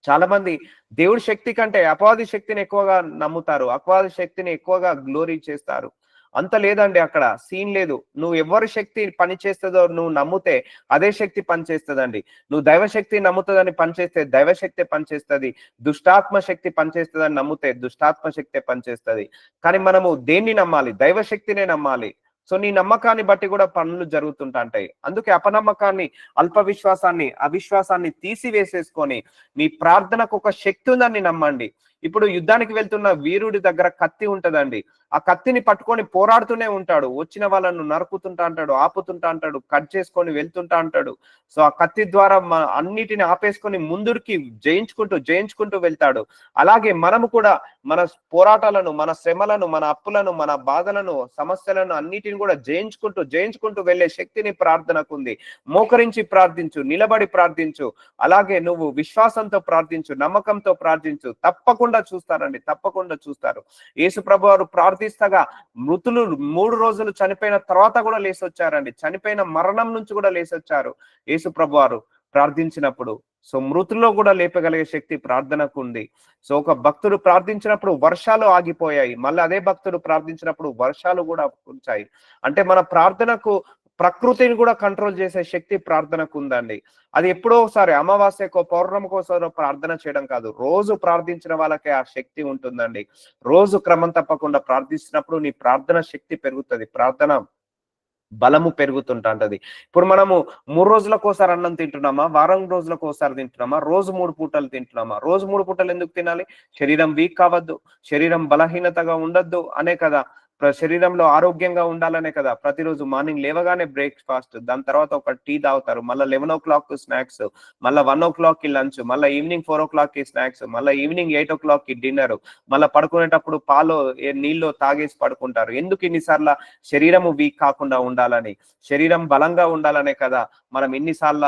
చాలా మంది దేవుడి శక్తి కంటే అపవాది శక్తిని ఎక్కువగా నమ్ముతారు. అపవాది శక్తిని ఎక్కువగా గ్లోరీ చేస్తారు. అంత లేదండి అక్కడ. సీన్ లేదు. నువ్వు ఎవరి శక్తి పని చేస్తదో నువ్వు నమ్మితే అదే శక్తి పనిచేస్తదండి. నువ్వు దైవశక్తి నమ్ముతదని పనిచేస్తే దైవశక్తే పనిచేస్తది. దుష్టాత్మ శక్తి పనిచేస్తదని నమ్మితే దుష్టాత్మ శక్తే పనిచేస్తది. కానీ మనము దేన్ని నమ్మాలి? దైవశక్తినే నమ్మాలి. సో నీ నమ్మకాన్ని బట్టి కూడా పనులు జరుగుతుంటాయి. అందుకే అపనమ్మకాన్ని, అల్ప విశ్వాసాన్ని, అవిశ్వాసాన్ని తీసివేసేసుకొని మీ ప్రార్థనకు ఒక శక్తి ఉందని నమ్మండి. ఇప్పుడు యుద్ధానికి వెళ్తున్న వీరుడి దగ్గర కత్తి ఉంటదండి. ఆ కత్తిని పట్టుకొని పోరాడుతూనే ఉంటాడు. వచ్చిన వాళ్ళను నరుకుతుంటా అంటాడు, ఆపుతుంటా అంటాడు, కట్ చేసుకొని వెళ్తుంటా అంటాడు. సో ఆ కత్తి ద్వారా అన్నిటిని ఆపేసుకొని ముందుకి జయించుకుంటూ వెళ్తాడు. అలాగే మనము కూడా మన పోరాటాలను, మన శ్రమలను, మన అప్పులను, మన బాధలను, సమస్యలను అన్నిటిని కూడా జయించుకుంటూ వెళ్ళే శక్తిని ప్రార్థనకుంది. మోకరించి ప్రార్థించు, నిలబడి ప్రార్థించు. అలాగే నువ్వు విశ్వాసంతో ప్రార్థించు, నమ్మకంతో ప్రార్థించు. తప్పకుండా చూస్తారండి. తప్పకుండా చూస్తారు. యేసు ప్రభు వారు ప్రార్థిస్తగా మృతులు 3 రోజులు చనిపోయిన తర్వాత కూడా లేసొచ్చారండి. చనిపోయిన మరణం నుంచి కూడా లేసొచ్చారు యేసు ప్రభు వారు ప్రార్థించినప్పుడు. సో మృతుల్లో కూడా లేపగలిగే శక్తి ప్రార్థనకు ఉంది. సో ఒక భక్తుడు ప్రార్థించినప్పుడు వర్షాలు ఆగిపోయాయి. మళ్ళీ అదే భక్తుడు ప్రార్థించినప్పుడు వర్షాలు కూడా వచ్చాయి. అంటే మన ప్రార్థనకు ప్రకృతిని కూడా కంట్రోల్ చేసే శక్తి ప్రార్థనకు ఉందండి. అది ఎప్పుడో ఒకసారి అమావాస్యకో పౌర్ణమికోసారో ప్రార్థన చేయడం కాదు. రోజు ప్రార్థించిన వాళ్ళకే ఆ శక్తి ఉంటుందండి. రోజు క్రమం తప్పకుండా ప్రార్థిస్తున్నప్పుడు నీ ప్రార్థన శక్తి పెరుగుతుంది. ప్రార్థన బలము పెరుగుతుంటది. ఇప్పుడు మనము 3 రోజులకోసారి అన్నం తింటున్నామా? వారం రోజులకోసారి తింటున్నామా? రోజు 3 పూటలు తింటున్నామా? రోజు 3 పూటలు ఎందుకు తినాలి? శరీరం వీక్ కావద్దు, శరీరం బలహీనతగా ఉండొద్దు అనే కదా. శరీరంలో ఆరోగ్యంగా ఉండాలనే కదా ప్రతిరోజు మార్నింగ్ లేవగానే బ్రేక్‌ఫాస్ట్, దాని తర్వాత ఒక టీ తాగుతారు. మళ్ళా 11:00 స్నాక్స్, మళ్ళా 1:00 లంచ్, మళ్ళా ఈవినింగ్ 4:00 స్నాక్స్, మళ్ళా ఈవినింగ్ 8:00 డిన్నర్, మళ్ళా పడుకునేటప్పుడు నీళ్ళు తాగేసి పడుకుంటారు. ఎందుకు ఇన్నిసార్ల? శరీరము వీక్ కాకుండా ఉండాలని, శరీరం బలంగా ఉండాలనే కదా మనం ఇన్నిసార్ల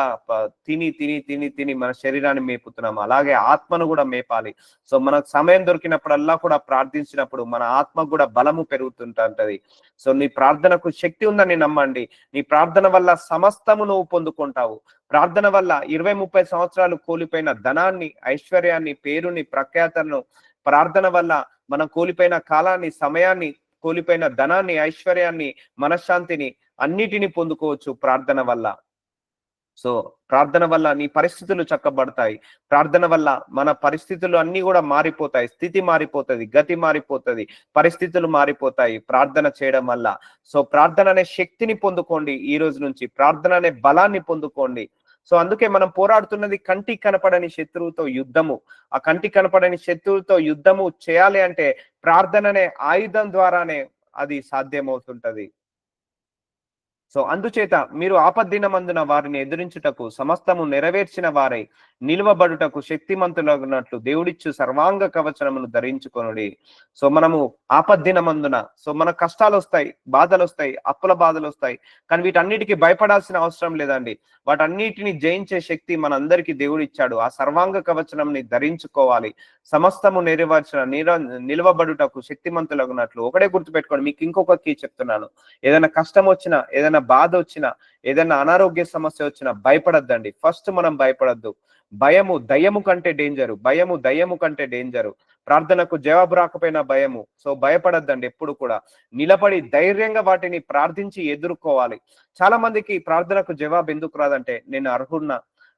తిని మన శరీరాన్ని మేపుతున్నాం. అలాగే ఆత్మను కూడా మేపాలి. సో మనకు సమయం దొరికినప్పుడల్లా కూడా ప్రార్థించినప్పుడు మన ఆత్మకు కూడా బలము పెరుగుతుంటది. సో నీ ప్రార్థనకు శక్తి ఉందని నమ్మండి. నీ ప్రార్థన వల్ల సమస్తము నువ్వు పొందుకుంటావు. ప్రార్థన వల్ల 20-30 సంవత్సరాలు కోల్పోయిన ధనాన్ని, ఐశ్వర్యాన్ని, పేరుని, ప్రఖ్యాతలను, ప్రార్థన వల్ల మనం కోల్పోయిన కాలాన్ని, సమయాన్ని, కోల్పోయిన ధనాన్ని, ఐశ్వర్యాన్ని, మనశ్శాంతిని అన్నిటిని పొందుకోవచ్చు ప్రార్థన వల్ల. సో ప్రార్థన వల్ల నీ పరిస్థితులు చక్కబడతాయి. ప్రార్థన వల్ల మన పరిస్థితులు అన్ని కూడా మారిపోతాయి. స్థితి మారిపోతది, గతి మారిపోతది, పరిస్థితులు మారిపోతాయి ప్రార్థన చేయడం వల్ల. సో ప్రార్థన అనే శక్తిని పొందుకోండి. ఈ రోజు నుంచి ప్రార్థన అనే బలాన్ని పొందుకోండి. సో అందుకే మనం పోరాడుతున్నది కంటికి కనపడని శత్రువుతో యుద్ధము. ఆ కంటికి కనపడని శత్రువుతో యుద్ధము చేయాలి అంటే ప్రార్థన అనే ఆయుధం ద్వారానే అది సాధ్యమవుతుంటది. సో అందుచేత మీరు ఆపద్దినమందున వారిని ఎదిరించుటకు సమస్తము నెరవేర్చిన వారై నిలువబడుటకు శక్తిమంతులగునట్లు దేవుడిచ్చు సర్వాంగ కవచనమును ధరించుకొనుడి. సో మనము ఆపద్దినమందున, సో మన కష్టాలు వస్తాయి, బాధలు వస్తాయి, అప్పుల బాధలు వస్తాయి. కానీ వీటన్నిటికీ భయపడాల్సిన అవసరం లేదండి. వాటన్నిటిని జయించే శక్తి మనందరికీ దేవుడు ఇచ్చాడు. ఆ సర్వాంగ కవచనంని ధరించుకోవాలి. సమస్తము నిలవబడుటకు శక్తిమంతులగునట్లు. ఒకటే గుర్తుపెట్టుకోండి. మీకు ఇంకొక కీ చెప్తున్నాను. ఏదైనా కష్టం వచ్చినా, ఏదైనా బాధ వచ్చినా, ఏదైనా అనారోగ్య సమస్య వచ్చినా భయపడద్దండి. ఫస్ట్ మనం భయపడద్దు. భయము దయ్యము కంటే డేంజరు. భయము దయ్యము కంటే డేంజరు. ప్రార్థనకు జవాబు రాకపోయినా భయము. సో భయపడద్దండి ఎప్పుడు కూడా. నిలబడి ధైర్యంగా వాటిని ప్రార్థించి ఎదుర్కోవాలి. చాలా మందికి ప్రార్థనకు జవాబు ఎందుకు రాదంటే, నేను అర్హున్నా,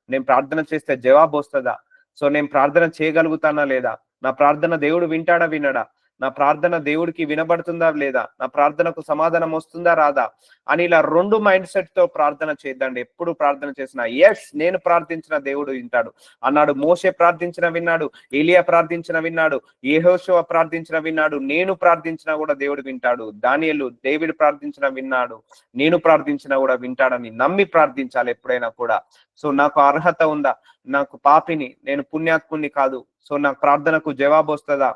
నేను ప్రార్థన చేస్తే జవాబు వస్తుందా, సో నేను ప్రార్థన చేయగలుగుతానా లేదా, నా ప్రార్థన దేవుడు వింటాడా వినడా, నా ప్రార్థన దేవుడికి వినబడుతుందా లేదా, నా ప్రార్థనకు సమాధానం వస్తుందా రాదా అని ఇలా 2 మైండ్ సెట్ తో ప్రార్థన చేద్దండి. ఎప్పుడు ప్రార్థన చేసినా నేను ప్రార్థించిన దేవుడు వింటాడు అన్నాడు. మోషే ప్రార్థించిన విన్నాడు, ఏలియా ప్రార్థించిన విన్నాడు, యెహోషువ ప్రార్థించిన విన్నాడు, నేను ప్రార్థించినా కూడా దేవుడు వింటాడు. దానియేలు డేవిడ్ ప్రార్థించిన విన్నాడు, నేను ప్రార్థించినా కూడా వింటాడని నమ్మి ప్రార్థించాలి ఎప్పుడైనా కూడా. సో నాకు అర్హత ఉందా, నాకు పాపిని, నేను పుణ్యాత్ముని కాదు, సో నాకు ప్రార్థనకు జవాబు వస్తుందా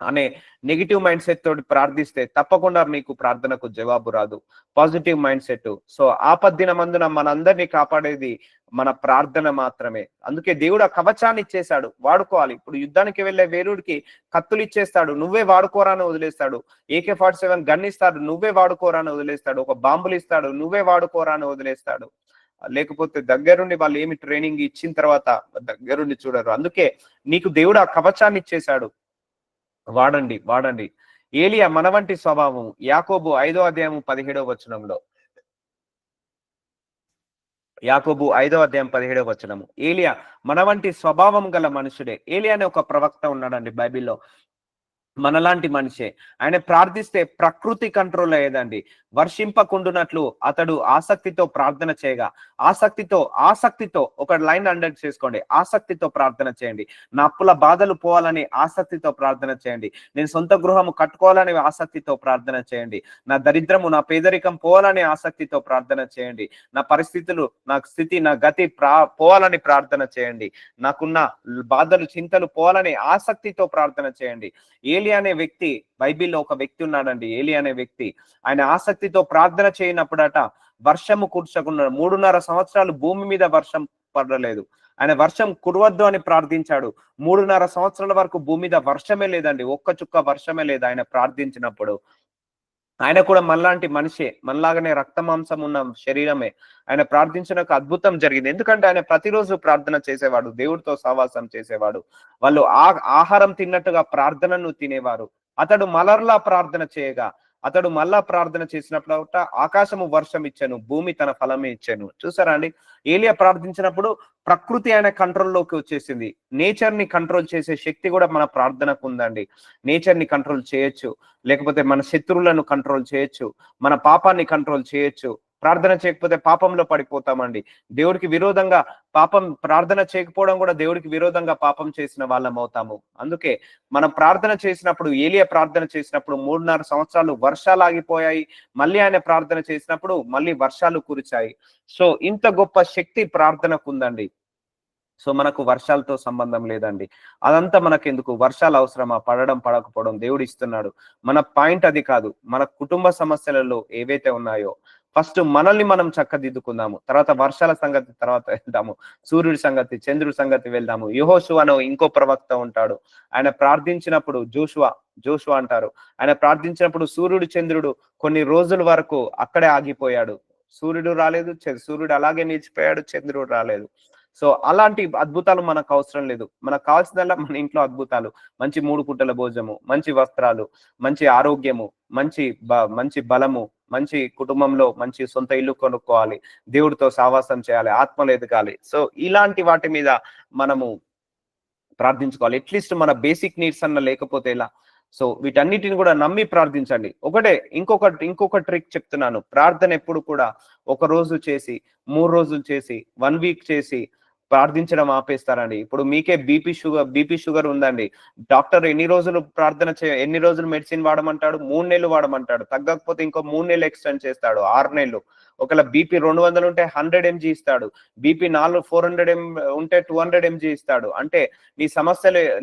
అనే నెగిటివ్ మైండ్ సెట్ తోటి ప్రార్థిస్తే తప్పకుండా మీకు ప్రార్థనకు జవాబు రాదు. Positive mind set. సో ఆపద్దిన మందున మనందరినీ కాపాడేది మన ప్రార్థన మాత్రమే. అందుకే దేవుడు ఆ కవచాన్ని ఇచ్చేశాడు, వాడుకోవాలి. ఇప్పుడు యుద్ధానికి వెళ్లే వీరుడికి కత్తులు ఇచ్చేస్తాడు, నువ్వే వాడుకోరా అని వదిలేస్తాడు. AK-47 గన్ ఇస్తాడు, నువ్వే వాడుకోరా అని వదిలేస్తాడు. ఒక బాంబులు ఇస్తాడు, నువ్వే వాడుకోరా అని వదిలేస్తాడు. లేకపోతే దగ్గరుండి వాళ్ళు ఏమి ట్రైనింగ్ ఇచ్చిన తర్వాత దగ్గరుండి చూడరు. అందుకే నీకు దేవుడు ఆ కవచాన్ని ఇచ్చేశాడు, వాడండి వాడండి. ఏలియా మన వంటి స్వభావం. యాకోబు 5వ అధ్యాయం 17వ వచనంలో, యాకోబు 5వ అధ్యాయం 17వ వచనము, ఏలియా మన వంటి స్వభావం గల మనుషుడే. ఏలియా అనే ఒక ప్రవక్త ఉన్నాడండి బైబిల్లో, మనలాంటి మనిషే. ఆయన ప్రార్థిస్తే ప్రకృతి కంట్రోల్ అయ్యేదండి. వర్షింపకుండునట్లు అతడు ఆసక్తితో ప్రార్థన చేయగా, ఆసక్తితో ఒక లైన్ అండర్ చేసుకోండి, ఆసక్తితో ప్రార్థన చేయండి. నా అప్పుల బాధలు పోవాలని ఆసక్తితో ప్రార్థన చేయండి. నేను సొంత గృహము కట్టుకోవాలని ఆసక్తితో ప్రార్థన చేయండి. నా దరిద్రము, నా పేదరికం పోవాలని ఆసక్తితో ప్రార్థన చేయండి. నా పరిస్థితులు, నా స్థితి, నా గతి పోవాలని ప్రార్థన చేయండి. నాకున్న బాధలు, చింతలు పోవాలని ఆసక్తితో ప్రార్థన చేయండి. ఏలియా అనే వ్యక్తి, బైబిల్లో ఒక వ్యక్తి ఉన్నాడండి, ఏలియా అనే వ్యక్తి. ఆయన ఆసక్తితో ప్రార్థన చేయనప్పుడట వర్షము కుర్చకుండా 3.5 సంవత్సరాలు భూమి మీద వర్షం పడలేదు. ఆయన వర్షం కురవద్దు అని ప్రార్థించాడు. 3.5 సంవత్సరాల వరకు భూమి మీద వర్షమే లేదండి, ఒక్క చుక్క వర్షమే లేదు ఆయన ప్రార్థించినప్పుడు. ఆయన కూడా మనలాంటి మనిషే, మనలాగానే రక్త మాంసం ఉన్న శరీరమే. ఆయన ప్రార్థించిన ఒక అద్భుతం జరిగింది. ఎందుకంటే ఆయన ప్రతిరోజు ప్రార్థన చేసేవాడు, దేవుడితో సహవాసం చేసేవాడు. వాళ్ళు ఆహారం తిన్నట్టుగా ప్రార్థనను తినేవారు. అతడు మళ్ళా ప్రార్థన చేసినప్పుడు ఆకాశము వర్షం ఇచ్చాను, భూమి తన ఫలమే ఇచ్చాను. చూసారా అండి, ఏలియా ప్రార్థించినప్పుడు ప్రకృతి ఆయన కంట్రోల్లోకి వచ్చేసింది. నేచర్ ని కంట్రోల్ చేసే శక్తి కూడా మన ప్రార్థనకు ఉందండి. నేచర్ ని కంట్రోల్ చేయొచ్చు, లేకపోతే మన శత్రువులను కంట్రోల్ చేయొచ్చు, మన పాపాన్ని కంట్రోల్ చేయొచ్చు. ప్రార్థన చేయకపోతే పాపంలో పడిపోతామండి. దేవుడికి విరోధంగా ప్రార్థన చేయకపోవడం కూడా దేవుడికి విరోధంగా పాపం చేసిన వాళ్ళం అవుతాము. అందుకే మనం ప్రార్థన చేసినప్పుడు, ఏలియా ప్రార్థన చేసినప్పుడు 3.5 సంవత్సరాలు వర్షాలు ఆగిపోయాయి. మళ్ళీ ఆయన ప్రార్థన చేసినప్పుడు మళ్ళీ వర్షాలు కురిచాయి. సో ఇంత గొప్ప శక్తి ప్రార్థనకు ఉందండి. సో మనకు వర్షాలతో సంబంధం లేదండి. అదంతా మనకెందుకు, వర్షాలు అవసరమా, పడడం పడకపోవడం దేవుడు ఇస్తున్నాడు. మన పాయింట్ అది కాదు. మన కుటుంబ సమస్యలలో ఏవైతే ఉన్నాయో ఫస్ట్ మనల్ని మనం చక్కదిద్దుకుందాము, తర్వాత వర్షాల సంగతి తర్వాత వెళ్దాము, సూర్యుడి సంగతి, చంద్రుడి సంగతి వెళ్దాము. యెహోషువ అనే ఇంకో ప్రవక్త ఉంటాడు. ఆయన ప్రార్థించినప్పుడు, జోషువ అంటారు, ఆయన ప్రార్థించినప్పుడు సూర్యుడు, చంద్రుడు కొన్ని రోజుల వరకు అక్కడే ఆగిపోయాడు. సూర్యుడు రాలేదు, సూర్యుడు అలాగే నిలిచిపోయాడు, చంద్రుడు రాలేదు. సో అలాంటి అద్భుతాలు మనకు అవసరం లేదు. మనకు కావాల్సిందల్లా మన ఇంట్లో అద్భుతాలు, మంచి 3 పూటల భోజనము, మంచి వస్త్రాలు, మంచి ఆరోగ్యము, మంచి బలము, మంచి కుటుంబంలో మంచి సొంత ఇల్లు కొనుక్కోవాలి, దేవుడితో సావాసం చేయాలి, ఆత్మలు ఎదగాలి. సో ఇలాంటి వాటి మీద మనము ప్రార్థించుకోవాలి. అట్లీస్ట్ మన బేసిక్ నీడ్స్ అన్న లేకపోతే ఎలా? సో వీటన్నిటిని కూడా నమ్మి ప్రార్థించండి. ఇంకొక ట్రిక్ చెప్తున్నాను. ప్రార్థన ఎప్పుడు కూడా 1 రోజు చేసి, 3 రోజులు చేసి, 1 వీక్ చేసి ప్రార్థించడం ఆపేస్తారండి. ఇప్పుడు మీకే బీపీ షుగర్ ఉందండి. డాక్టర్ ఎన్ని రోజులు మెడిసిన్ వాడమంటాడు? 3 నెలలు వాడమంటాడు. తగ్గకపోతే ఇంకో 3 నెలలు ఎక్స్టెండ్ చేస్తాడు, 6 నెలలు. ఒకవేళ బీపీ 200 ఉంటే 100 mg ఇస్తాడు. బీపీ 400 ఉంటే 200 mg ఇస్తాడు. అంటే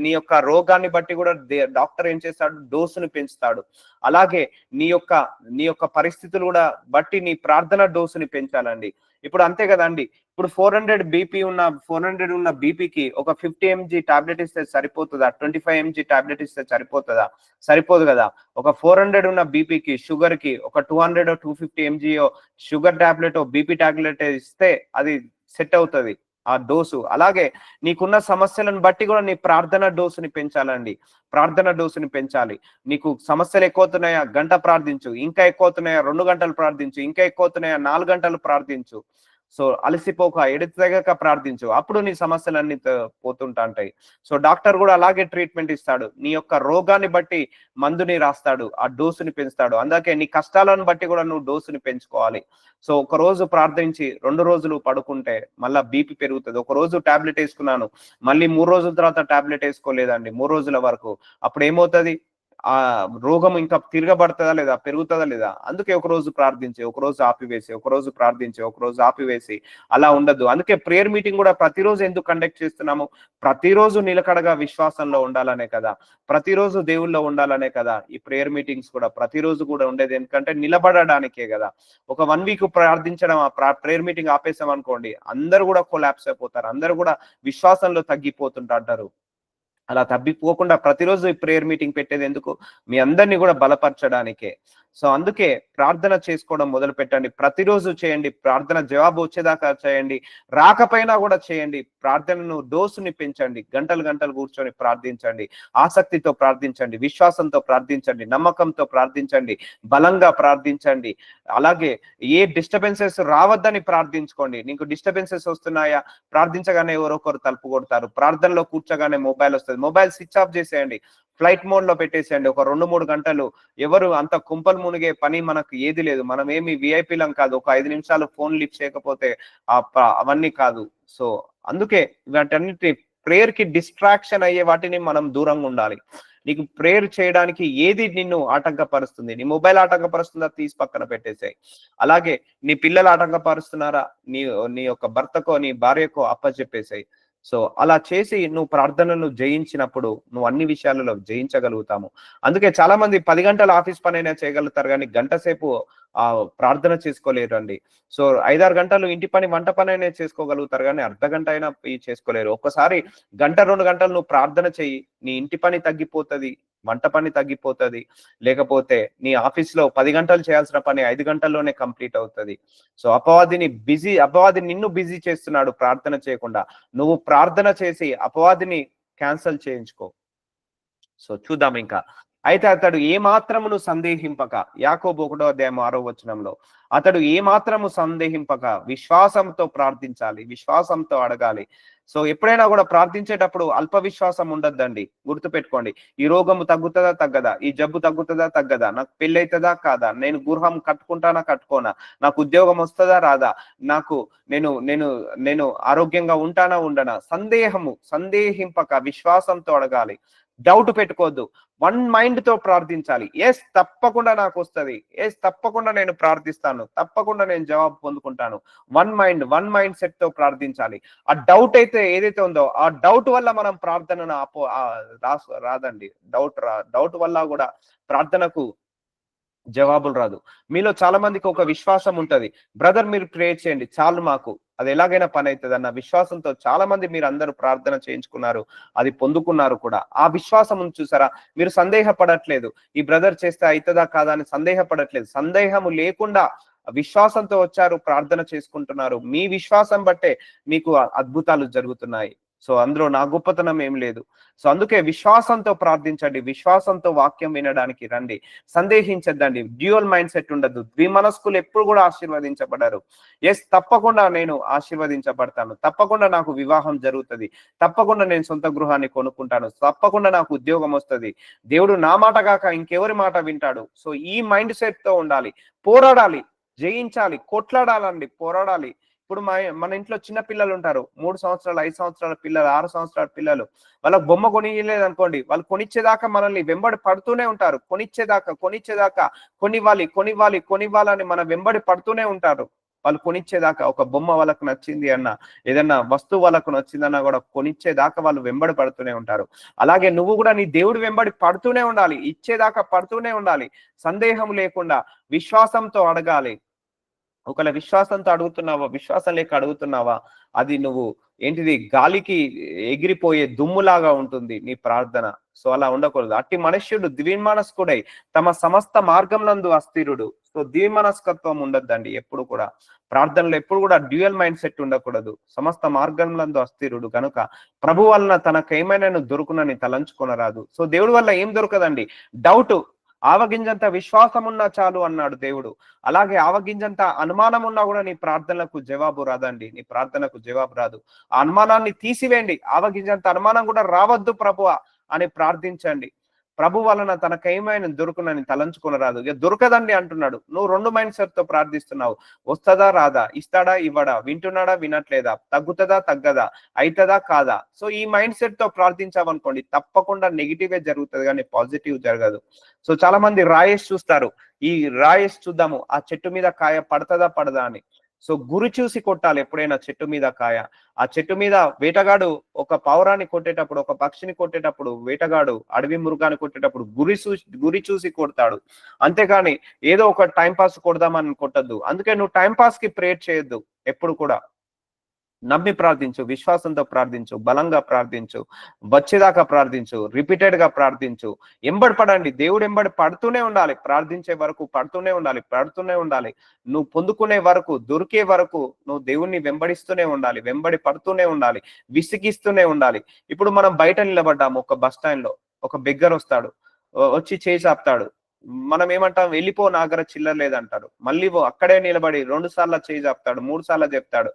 నీ యొక్క రోగాన్ని బట్టి కూడా డాక్టర్ ఏం చేస్తాడు? డోసును పెంచుతాడు. అలాగే నీ యొక్క పరిస్థితులు కూడా బట్టి నీ ప్రార్థన డోసుని పెంచాలండి. ఇప్పుడు అంతే కదండి. ఇప్పుడు 400 ఉన్న బీపీకి ఒక 50 mg టాబ్లెట్ ఇస్తే సరిపోతుందా? 25 mg టాబ్లెట్ ఇస్తే సరిపోతుందా? సరిపోదు కదా. ఒక 400 ఉన్న బీపీకి, షుగర్ కి ఒక 200 250 mg sugar tablet, BP tablet ఇస్తే అది సెట్ అవుతుంది ఆ డోసు. అలాగే నీకున్న సమస్యలను బట్టి కూడా నీ ప్రార్థన డోసుని పెంచాలండి. ప్రార్థన డోసుని పెంచాలి. నీకు సమస్యలు ఎక్కువవుతున్నాయా? గంట ప్రార్థించు. ఇంకా ఎక్కువవుతున్నాయా? 2 గంటలు ప్రార్థించు. ఇంకా ఎక్కువవుతున్నాయా? 4 గంటలు ప్రార్థించు. సో అలసిపోక ఎడతెగక ప్రార్థించు, అప్పుడు నీ సమస్యలన్నీ పోతుంటాంటాయి. సో డాక్టర్ కూడా అలాగే ట్రీట్మెంట్ ఇస్తాడు. నీ యొక్క రోగాన్ని బట్టి మందుని రాస్తాడు, ఆ డోసుని పెంచుతాడు. అందుకే నీ కష్టాలను బట్టి కూడా నువ్వు డోసుని పెంచుకోవాలి. సో ఒక రోజు ప్రార్థించి 2 రోజులు పడుకుంటే మళ్ళా బీపీ పెరుగుతుంది. ఒక రోజు టాబ్లెట్ వేసుకున్నాను, మళ్ళీ 3 రోజుల తర్వాత టాబ్లెట్ వేసుకోలేదండి 3 రోజుల వరకు. అప్పుడు ఏమవుతుంది? ఆ రోగం ఇంకా తిరగబడతదా లేదా, పెరుగుతదా లేదా? అందుకే ఒకరోజు ప్రార్థించి, ఒకరోజు ఆపివేసి, ఒకరోజు ప్రార్థించి, ఒకరోజు ఆపివేసి అలా ఉండదు. అందుకే ప్రేయర్ మీటింగ్ కూడా ప్రతిరోజు ఎందుకు కండక్ట్ చేస్తున్నాము? ప్రతిరోజు నిలకడగా విశ్వాసంలో ఉండాలనే కదా, ప్రతిరోజు దేవుళ్ళో ఉండాలనే కదా ఈ ప్రేయర్ మీటింగ్స్ కూడా ప్రతిరోజు కూడా ఉండేది. ఎందుకంటే నిలబడడానికే కదా. ఒక 1 వీక్ ప్రార్థించడం, ప్రేయర్ మీటింగ్ ఆపేసాం అనుకోండి, అందరూ కూడా కొలాప్స్ అయిపోతారు, అందరూ కూడా విశ్వాసంలో తగ్గిపోతుంటారు. అలా తప్పిపోకుండా ప్రతిరోజు ఈ ప్రేయర్ మీటింగ్ పెట్టేది ఎందుకు? మీ అందరినీ కూడా బలపరచడానికే. సో అందుకే ప్రార్థన చేసుకోవడం మొదలు పెట్టండి. ప్రతిరోజు చేయండి. ప్రార్థన జవాబు వచ్చేదాకా చేయండి. రాకపోయినా కూడా చేయండి. ప్రార్థనను డోసుని పెంచండి. గంటలు గంటలు కూర్చొని ప్రార్థించండి. ఆసక్తితో ప్రార్థించండి. విశ్వాసంతో ప్రార్థించండి. నమ్మకంతో ప్రార్థించండి. బలంగా ప్రార్థించండి. అలాగే ఏ డిస్టర్బెన్సెస్ రావద్దని ప్రార్థించుకోండి. నీకు డిస్టర్బెన్సెస్ వస్తున్నాయా? ప్రార్థించగానే ఎవరో ఒకరు తలుపు కొడతారు. ప్రార్థనలో కూర్చోగానే మొబైల్ వస్తుంది. మొబైల్ స్విచ్ ఆఫ్ చేసేయండి. ఫ్లైట్ మోడ్ లో పెట్టేసేయండి. ఒక 2-3 గంటలు ఎవరు అంత కుంపలు మునిగే పని మనకు ఏది లేదు. మనం ఏమి విఐపీలం కాదు. ఒక 5 నిమిషాలు ఫోన్ లిఫ్ట్ చేయకపోతే అవన్నీ కాదు. సో అందుకే వాటన్నిటి ప్రేయర్ కి డిస్ట్రాక్షన్ అయ్యే వాటిని మనం దూరంగా ఉండాలి. నీకు ప్రేయర్ చేయడానికి ఏది నిన్ను ఆటంకపరుస్తుంది? నీ మొబైల్ ఆటంకపరుస్తుందా? తీసి పక్కన పెట్టేసాయి. అలాగే నీ పిల్లలు ఆటంకపరుస్తున్నారా? నీ నీ యొక్క భర్తకో నీ భార్యకో అప్పచెప్పేసాయి. సో అలా చేసి నువ్వు ప్రార్థనను జయించినప్పుడు నువ్వు అన్ని విషయాలలో జయించగలుగుతాము. అందుకే చాలా మంది 10 గంటల ఆఫీస్ పనైనా చేయగలుగుతారు, కానీ గంట సేపు ప్రార్థన చేసుకోలేరండి. సో 5-6 గంటలు ఇంటి పని వంట పనైనా చేసుకోగలుగుతారు, కానీ అర్ధగంట అయినా చేసుకోలేరు. ఒక్కసారి 1-2 గంటలు నువ్వు ప్రార్థన చెయ్యి, నీ ఇంటి పని తగ్గిపోతుంది, వంట పని తగ్గిపోతుంది. లేకపోతే నీ ఆఫీస్ లో 10 గంటలు చేయాల్సిన పని 5 గంటల్లోనే కంప్లీట్ అవుతుంది. సో అపవాది నిన్ను బిజీ చేస్తున్నాడు ప్రార్థన చేయకుండా. నువ్వు ప్రార్థన చేసి అపవాదిని క్యాన్సల్ చేయించుకో. సో చూద్దాం ఇంకా. అయితే అతడు ఏ మాత్రమును సందేహింపక, యాకోబు 1:6 అతడు ఏ మాత్రము సందేహింపక విశ్వాసంతో ప్రార్థించాలి, విశ్వాసంతో అడగాలి. సో ఎప్పుడైనా కూడా ప్రార్థించేటప్పుడు అల్ప విశ్వాసం ఉండద్దండి. గుర్తుపెట్టుకోండి. ఈ రోగము తగ్గుతుందా తగ్గదా, ఈ జబ్బు తగ్గుతుందా తగ్గదా, నాకు పెళ్లి అవుతుందా కాదా, నేను గృహం కట్టుకుంటానా కట్టుకోనా, నాకు ఉద్యోగం వస్తుందా రాదా, నాకు నేను నేను నేను ఆరోగ్యంగా ఉంటానా ఉండనా, సందేహింపక విశ్వాసంతో అడగాలి. డౌట్ పెట్టుకోవద్దు. 1 మైండ్ తో ప్రార్థించాలి. ఎస్ తప్పకుండా నాకు వస్తుంది, ఎస్ తప్పకుండా నేను ప్రార్థిస్తాను, తప్పకుండా నేను జవాబు పొందుకుంటాను. 1 మైండ్ సెట్ తో ప్రార్థించాలి. ఆ డౌట్ అయితే ఏదైతే ఉందో ఆ డౌట్ వల్ల మనం ప్రార్థనను రాదండి. డౌట్ వల్ల కూడా ప్రార్థనకు జవాబులు రాదు. మీలో చాలా మందికి ఒక విశ్వాసం ఉంటది, బ్రదర్ మీరు ప్రే చేయండి చాలు, మాకు అది ఎలాగైనా పని అవుతుంది అన్న విశ్వాసంతో చాలా మంది మీరు అందరూ ప్రార్థన చేయించుకున్నారు, అది పొందుకున్నారు కూడా. ఆ విశ్వాసం చూసారా? మీరు సందేహపడట్లేదు, ఈ బ్రదర్ చేస్తే అవుతుందా కాదా అని సందేహపడట్లేదు. సందేహము లేకుండా విశ్వాసంతో వచ్చారు, ప్రార్థన చేసుకుంటున్నారు. మీ విశ్వాసం బట్టే మీకు అద్భుతాలు జరుగుతున్నాయి. సో అందులో నా గొప్పతనం ఏం లేదు. సో అందుకే విశ్వాసంతో ప్రార్థించండి, విశ్వాసంతో వాక్యం వినడానికి రండి. సందేహించద్దండి. డ్యూయల్ మైండ్ సెట్ ఉండదు. ద్విమనస్కులు ఎప్పుడు కూడా ఆశీర్వదించబడరు. ఎస్ తప్పకుండా నేను ఆశీర్వదించబడతాను, తప్పకుండా నాకు వివాహం జరుగుతుంది, తప్పకుండా నేను సొంత గృహాన్ని కొనుక్కుంటాను, తప్పకుండా నాకు ఉద్యోగం వస్తుంది, దేవుడు నా మాట కాక ఇంకెవరి మాట వింటాడు. సో ఈ మైండ్ సెట్ తో ఉండాలి. పోరాడాలి, జయించాలి, కొట్లాడాలండి, పోరాడాలి. ఇప్పుడు మన ఇంట్లో చిన్న పిల్లలు ఉంటారు, 3 సంవత్సరాలు 5 సంవత్సరాల పిల్లలు, 6 సంవత్సరాల పిల్లలు. వాళ్ళకి బొమ్మ కొనియలేదు అనుకోండి, వాళ్ళు కొనిచ్చేదాకా మనల్ని వెంబడి పడుతూనే ఉంటారు. కొనిచ్చేదాకా కొనివ్వాలని మన వెంబడి పడుతూనే ఉంటారు. వాళ్ళు కొనిచ్చేదాకా, ఒక బొమ్మ వాళ్ళకు నచ్చింది అన్న, ఏదన్నా వస్తువు వాళ్ళకు నచ్చిందన్నా కూడా కొనిచ్చేదాకా వాళ్ళు వెంబడి పడుతూనే ఉంటారు. అలాగే నువ్వు కూడా నీ దేవుడు వెంబడి పడుతూనే ఉండాలి, ఇచ్చేదాకా పడుతూనే ఉండాలి. సందేహం లేకుండా విశ్వాసంతో అడగాలి. ఒకవేళ విశ్వాసంతో అడుగుతున్నావా, విశ్వాసం లేక అడుగుతున్నావా, అది నువ్వు ఏంటిది గాలికి ఎగిరిపోయే దుమ్ములాగా ఉంటుంది నీ ప్రార్థన. సో అలా ఉండకూడదు. అట్టి మనుష్యుడు ద్విమనస్కుడై తమ సమస్త మార్గంలందు అస్థిరుడు. సో ద్విమనస్కత్వం ఉండద్దండి ఎప్పుడు కూడా. ప్రార్థనలో ఎప్పుడు కూడా డ్యూయల్ మైండ్ సెట్ ఉండకూడదు. సమస్త మార్గంలందు అస్థిరుడు కనుక ప్రభు వలన తనకేమైనా దొరుకునని తలంచుకొనరాదు. సో దేవుడి వల్ల ఏం దొరకదండి? డౌట్. ఆవగింజంత విశ్వాసం ఉన్నా చాలు అన్నాడు దేవుడు. అలాగే ఆవగింజంత అనుమానం ఉన్నా కూడా నీ ప్రార్థనలకు జవాబు రాదండి. నీ ప్రార్థనకు జవాబు రాదు. ఆ అనుమానాన్ని తీసివేయండి. ఆవగింజంత అనుమానం కూడా రావద్దు ప్రభువా అని ప్రార్థించండి. ప్రభు వలన తనకేమైనా దొరుకునని తలంచుకొనరాదు. ఇక దొరకదండి అంటున్నాడు. నువ్వు 2 మైండ్ సెట్ తో ప్రార్థిస్తున్నావు. వస్తదా రాదా? ఇస్తాడా ఇవ్వడా? వింటున్నాడా వినట్లేదా? తగ్గుతదా తగ్గదా? అయితదా కాదా? సో ఈ మైండ్ సెట్ తో ప్రార్థించావనుకోండి తప్పకుండా నెగిటివే జరుగుతుంది కానీ పాజిటివ్ జరగదు. సో చాలా మంది రాయేసి చూస్తారు. ఈ రాయేసి చూద్దాము ఆ చెట్టు మీద కాయ పడతదా పడదా అని. సో గురి చూసి కొట్టాలి ఎప్పుడైనా చెట్టు మీద కాయ. ఆ చెట్టు మీద వేటగాడు ఒక పావురాన్ని కొట్టేటప్పుడు, ఒక పక్షిని కొట్టేటప్పుడు, వేటగాడు అడవి మృగాన్ని కొట్టేటప్పుడు గురి చూసి కొడతాడు. అంతేకాని ఏదో ఒక టైం పాస్ కొడదామని కొట్టద్దు. అందుకే నువ్వు టైం పాస్ కి ప్రేయర్ చేయొద్దు ఎప్పుడు కూడా. నమ్మి ప్రార్థించు, విశ్వాసంతో ప్రార్థించు, బలంగా ప్రార్థించు, వచ్చేదాకా ప్రార్థించు, రిపీటెడ్ గా ప్రార్థించు. ఎంబడి పడండి, దేవుడు ఎంబడి పడుతూనే ఉండాలి. ప్రార్థించే వరకు పడుతూనే ఉండాలి, పడుతూనే ఉండాలి. నువ్వు పొందుకునే వరకు, దొరికే వరకు నువ్వు దేవుణ్ణి వెంబడిస్తూనే ఉండాలి, వెంబడి పడుతూనే ఉండాలి, విసిగిస్తూనే ఉండాలి. ఇప్పుడు మనం బయట నిలబడ్డాము ఒక బస్ స్టాండ్ లో, ఒక బెగ్గర్ వస్తాడు, వచ్చి చేయి చాపుతాడు. మనం ఏమంటాం, వెళ్ళిపో నా దగ్గర చిల్లర లేదంటారు. మళ్ళీ అక్కడే నిలబడి 2 సార్లు చేయి చాపుతాడు, 3 సార్లు చెప్తాడు,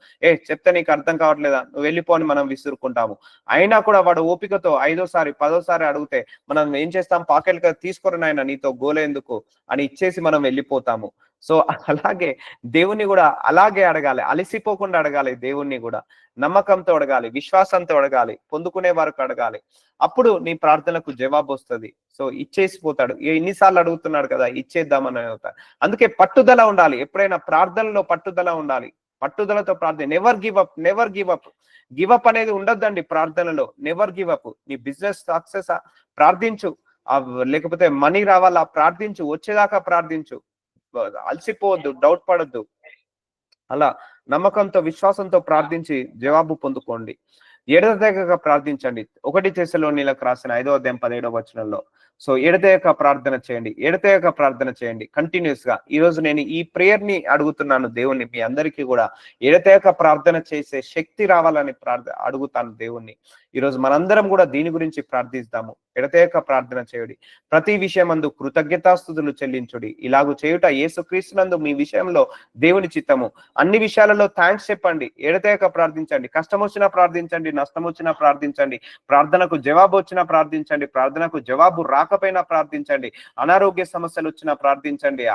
చెప్తే నీకు అర్థం కావట్లేదా, నువ్వు వెళ్ళిపో అని మనం విసురుకుంటాము. అయినా కూడా వాడు ఓపికతో 5వ సారి 10వ సారి అడిగితే మనం ఏం చేస్తాం, పాకెట్ తీసుకోరు నాయన నీతో గోలేందుకు అని ఇచ్చేసి మనం వెళ్ళిపోతాము. సో అలాగే దేవుణ్ణి కూడా అలాగే అడగాలి, అలసిపోకుండా అడగాలి. దేవుణ్ణి కూడా నమ్మకంతో అడగాలి, విశ్వాసంతో అడగాలి, పొందుకునే వరకు అడగాలి. అప్పుడు నీ ప్రార్థనకు జవాబు వస్తుంది. సో ఇచ్చేసిపోతాడు. ఎన్నిసార్లు అడుగుతున్నాడు కదా, ఇచ్చేద్దామని అవుతాడు. అందుకే పట్టుదల ఉండాలి. ఎప్పుడైనా ప్రార్థనలో పట్టుదల ఉండాలి. పట్టుదలతో ప్రార్థన. Never give up, never give up. Give up అనేది ఉండొద్దండి ప్రార్థనలో. Never give up. నీ బిజినెస్ సక్సెస్ ప్రార్థించు, లేకపోతే మనీ రావాలా ప్రార్థించు, వచ్చేదాకా ప్రార్థించు. అలసిపోవద్దు, డౌట్ పడద్దు. అలా నమ్మకంతో విశ్వాసంతో ప్రార్థించి జవాబు పొందుకోండి. ఎడతెగక ప్రార్థించండి. 1 తెస్సలోనియులకు రాసిన 5వ అధ్యాయం 17వ వచనంలో. సో ఎడతెగక ప్రార్థన చేయండి, ఎడతెగక ప్రార్థన చేయండి కంటిన్యూస్ గా. ఈ రోజు నేను ఈ ప్రేయర్ ని అడుగుతున్నాను దేవుణ్ణి, మీ అందరికీ కూడా ఎడతెగక ప్రార్థన చేసే శక్తి రావాలని అడుగుతాను దేవుణ్ణి. ఈ రోజు మనందరం కూడా దీని గురించి ప్రార్థిస్తాము. ఎడతెగక ప్రార్థన చేయుడి, ప్రతి విషయమందు కృతజ్ఞతాస్తుతులు చెల్లించుడి, ఇలాగు చేయుట యేసుక్రీస్తునందు మీ విషయంలో దేవుని చిత్తము. అన్ని విషయాలలో థ్యాంక్స్ చెప్పండి, ఎడతెగక ప్రార్థించండి. కష్టం వచ్చినా ప్రార్థించండి, నష్టం వచ్చినా ప్రార్థించండి, ప్రార్థనకు జవాబు వచ్చినా ప్రార్థించండి, ప్రార్థనకు జవాబు రాకపోయినా ప్రార్థించండి, అనారోగ్య సమస్యలు వచ్చినా ప్రార్థించండి,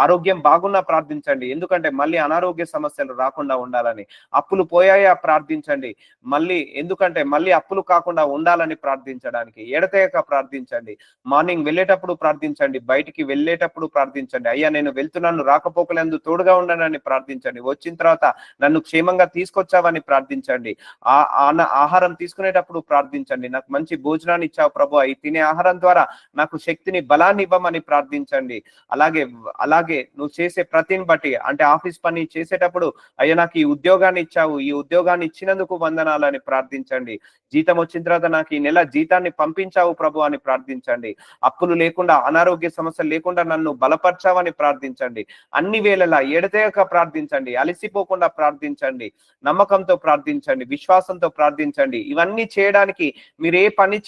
ఆరోగ్యం బాగున్నా ప్రార్థించండి. ఎందుకంటే మళ్ళీ అనారోగ్య సమస్యలు రాకుండా ఉండాలని. అప్పులు పోయాయా ప్రార్థించండి, మళ్ళీ ఎందుకంటే మళ్ళీ అప్పులు కాకుండా ఉండాలని ప్రార్థించడానికి. ఎడతెగక ప్రార్థించండి. మార్నింగ్ వెళ్ళేటప్పుడు ప్రార్థించండి, బయటికి వెళ్ళేటప్పుడు ప్రార్థించండి. అయ్యా నేను వెళ్తున్నాను, రాకపోకలందు తోడుగా ఉండనని ప్రార్థించండి. వచ్చిన తర్వాత నన్ను క్షేమంగా తీసుకొచ్చావని ప్రార్థించండి. ఆహారం తీసుకునేటప్పుడు ప్రార్థించండి, నాకు మంచి భోజనాన్ని ఇచ్చావు ప్రభు, ఈ తినే ఆహారం ద్వారా నాకు శక్తిని బలాన్ని ఇవ్వమని ప్రార్థించండి. అలాగే నువ్వు చేసే ప్రతిని బట్టి, అంటే ఆఫీస్ పని చేసేటప్పుడు అయ్యా నాకు ఈ ఉద్యోగాన్ని ఇచ్చావు, ఈ ఉద్యోగాన్ని ఇచ్చినందుకు వందనాలని ప్రార్థించండి. జీతం వచ్చిన తర్వాత నాకు ఈ నెల జీతాన్ని పంపించావు ప్రభు అని ప్రార్థించండి. అప్పులు లేకుండా, అనారోగ్య సమస్యలు లేకుండా నన్ను బలపరచావని ప్రార్థించండి. అన్ని వేళలా ఎడతెగక ప్రార్థించండి, అలసిపోకుండా ప్రార్థించండి, నమ్మకంతో ప్రార్థించండి, విశ్వాసంతో ప్రార్థించండి. ఇవన్నీ చేయడానికి మీరు ఏ పని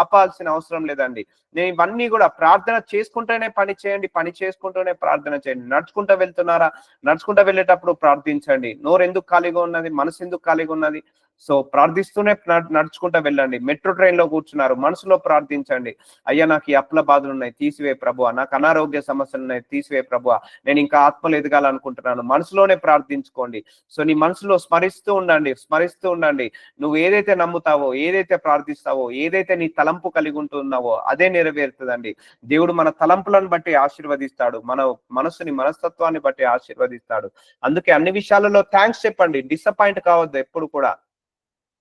ఆపాల్సిన అవసరం లేదండి. నేను ఇవన్నీ కూడా ప్రార్థన చేసుకుంటూనే పని చేయండి, పని చేసుకుంటూనే ప్రార్థన చేయండి. నడుచుకుంటూ వెళ్తున్నారా, నడుచుకుంటూ వెళ్ళేటప్పుడు ప్రార్థించండి. నోరు ఎందుకు ఖాళీగా ఉన్నది, మనసు ఎందుకు ఖాళీగా ఉన్నది? సో ప్రార్థిస్తూనే నడుచుకుంటూ వెళ్ళండి. మెట్రో ట్రైన్ లో కూర్చున్నారు, మనసులో ప్రార్థించండి. అయ్యా నాకు ఈ అప్పుల బాధలు ఉన్నాయి, తీసివే ప్రభువా, నాకు అనారోగ్య సమస్యలు ఉన్నాయి, తీసివే ప్రభువా, నేను ఇంకా ఆత్మలు ఎదగాలనుకుంటున్నాను. మనసులోనే ప్రార్థించుకోండి. సో నీ మనసులో స్మరిస్తూ ఉండండి. నువ్వు ఏదైతే నమ్ముతావో, ఏదైతే ప్రార్థిస్తావో, ఏదైతే నీ తలంపు కలిగి ఉంటున్నావో అదే నెరవేరుతుందండి. దేవుడు మన తలంపులను బట్టి ఆశీర్వదిస్తాడు, మన మనస్తత్వాన్ని బట్టి ఆశీర్వదిస్తాడు. అందుకే అన్ని విషయాలలో థ్యాంక్స్ చెప్పండి, డిసప్పాయింట్ కావద్దు ఎప్పుడు కూడా.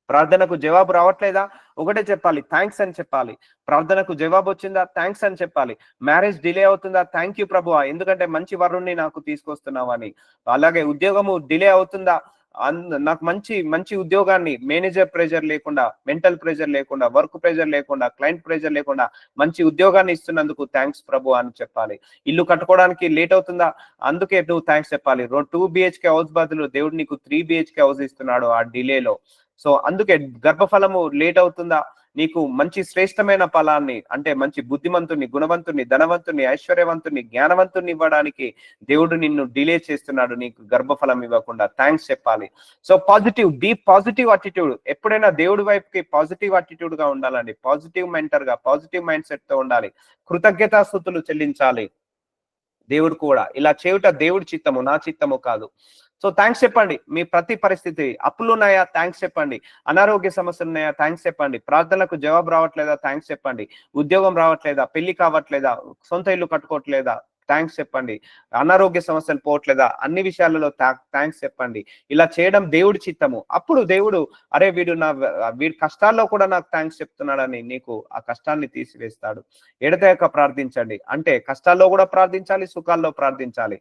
ప్రార్థనకు జవాబు రావట్లేదా, ఒకటే చెప్పాలి, థ్యాంక్స్ అని చెప్పాలి. ప్రార్థనకు జవాబు వచ్చిందా, థ్యాంక్స్ అని చెప్పాలి. మ్యారేజ్ డిలే అవుతుందా, థ్యాంక్ యూ ప్రభువా, ఎందుకంటే మంచి వరుణ్ణి నాకు తీసుకొస్తున్నావని. అలాగే ఉద్యోగము డిలే అవుతుందా, నాకు మంచి ఉద్యోగాన్ని, మేనేజర్ ప్రెజర్ లేకుండా, మెంటల్ ప్రెజర్ లేకుండా, వర్క్ ప్రెజర్ లేకుండా, క్లయింట్ ప్రెజర్ లేకుండా మంచి ఉద్యోగాన్ని ఇస్తున్నందుకు థ్యాంక్స్ ప్రభు అని చెప్పాలి. ఇల్లు కట్టుకోవడానికి లేట్ అవుతుందా, అందుకే నువ్వు థ్యాంక్స్ చెప్పాలి. 2 BHK హౌస్ బదులు దేవుడు నీకు 3 BHK హౌస్ ఇస్తున్నాడు ఆ డిలేలో. సో అందుకే గర్భఫలము లేట్ అవుతుందా, నీకు మంచి శ్రేష్టమైన ఫలాన్ని, అంటే మంచి బుద్ధిమంతుని, గుణవంతుని, ధనవంతుని, ఐశ్వర్యవంతుని, జ్ఞానవంతుని ఇవ్వడానికి దేవుడు నిన్ను డిలే చేస్తున్నాడు, నీకు గర్భఫలం ఇవ్వకుండా. థ్యాంక్స్ చెప్పాలి. So positive, deep positive attitude. ఎప్పుడైనా దేవుడి వైపుకి పాజిటివ్ అటిట్యూడ్ గా ఉండాలండి. పాజిటివ్ మెంటర్ గా, పాజిటివ్ మైండ్ సెట్ తో ఉండాలి. కృతజ్ఞతాస్తుతులు చెల్లించాలి. దేవుడు కూడా ఇలా చేయుట దేవుడి చిత్తము, నా చిత్తము కాదు. సో థ్యాంక్స్ చెప్పండి. మీ ప్రతి పరిస్థితి, అప్పులు ఉన్నాయా, థ్యాంక్స్ చెప్పండి. అనారోగ్య సమస్యలు ఉన్నాయా, థ్యాంక్స్ చెప్పండి. ప్రార్థనలకు జవాబు రావట్లేదా, థ్యాంక్స్ చెప్పండి. ఉద్యోగం రావట్లేదా, పెళ్లి కావట్లేదా, సొంత ఇల్లు కట్టుకోవట్లేదా, థ్యాంక్స్ చెప్పండి. అనారోగ్య సమస్యలు పోవట్లేదా, అన్ని విషయాలలో థ్యాంక్స్ చెప్పండి. ఇలా చేయడం దేవుడి చిత్తము. అప్పుడు దేవుడు, అరే వీడి కష్టాల్లో కూడా నాకు థ్యాంక్స్ చెప్తున్నాడని నీకు ఆ కష్టాన్ని తీసివేస్తాడు. ఎడతెగక ప్రార్థించండి. అంటే కష్టాల్లో కూడా ప్రార్థించాలి, సుఖాల్లో ప్రార్థించాలి,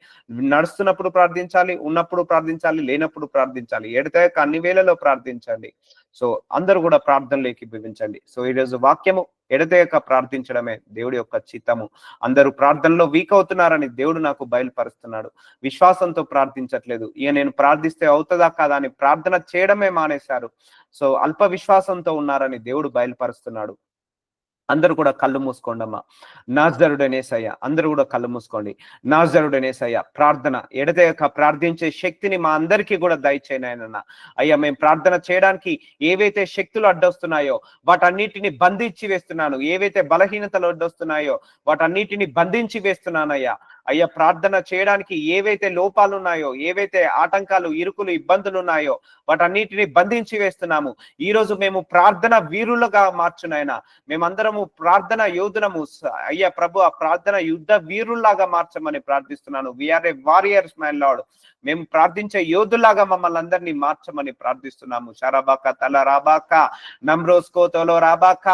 నడుస్తున్నప్పుడు ప్రార్థించాలి, ఉన్నప్పుడు ప్రార్థించాలి, లేనప్పుడు ప్రార్థించాలి. ఎడతెగక అన్ని వేళలో ప్రార్థించండి. సో అందరూ కూడా ప్రార్థనలు ఏకీభవించండి. సో ఈరోజు వాక్యము, ఎడతెగక ప్రార్థించడమే దేవుడి యొక్క చిత్తము. అందరూ ప్రార్థనలో వీక్ అవుతున్నారని దేవుడు నాకు బయలుపరుస్తున్నాడు. విశ్వాసంతో ప్రార్థించట్లేదు. నేను ప్రార్థిస్తే అవుతుందా కాదా అని ప్రార్థన చేయడమే మానేశారు. సో అల్ప విశ్వాసంతో ఉన్నారని దేవుడు బయలుపరుస్తున్నాడు. అందరూ కూడా కళ్ళు మూసుకోండమ్మా. నాజరుడనేసయ్య, అందరూ కూడా కళ్ళు మూసుకోండి. నాజరుడనేసయ్య, ప్రార్థన, ఎడతెగక ప్రార్థించే శక్తిని మా అందరికీ కూడా దయచేయనైనా. అయ్యా, మేము ప్రార్థన చేయడానికి ఏవైతే శక్తులు అడ్డొస్తున్నాయో వాటన్నిటిని బంధించి వేస్తున్నాను. ఏవైతే బలహీనతలు అడ్డొస్తున్నాయో వాటన్నిటిని బంధించి వేస్తున్నానయ్యా. అయ్యా, ప్రార్థన చేయడానికి ఏవైతే లోపాలు ఉన్నాయో, ఏవైతే ఆటంకాలు, ఇరుకులు, ఇబ్బందులు ఉన్నాయో వాటన్నిటిని బంధించి వేస్తున్నాము. ఈ రోజు మేము ప్రార్థన వీరులుగా మార్చునైనా. మేమందరము ప్రార్థన యోధులము. అయ్యా ప్రభు, ఆ ప్రార్థన యుద్ధ వీరుల్లాగా మార్చమని ప్రార్థిస్తున్నాను. We are a warriors my lord. మేము ప్రార్థించే యోధులాగా మమ్మల్ని అందరినీ మార్చమని ప్రార్థిస్తున్నాము. షరాబాక తల రాబాక, నమ్రోస్కో తోలో రాబాక,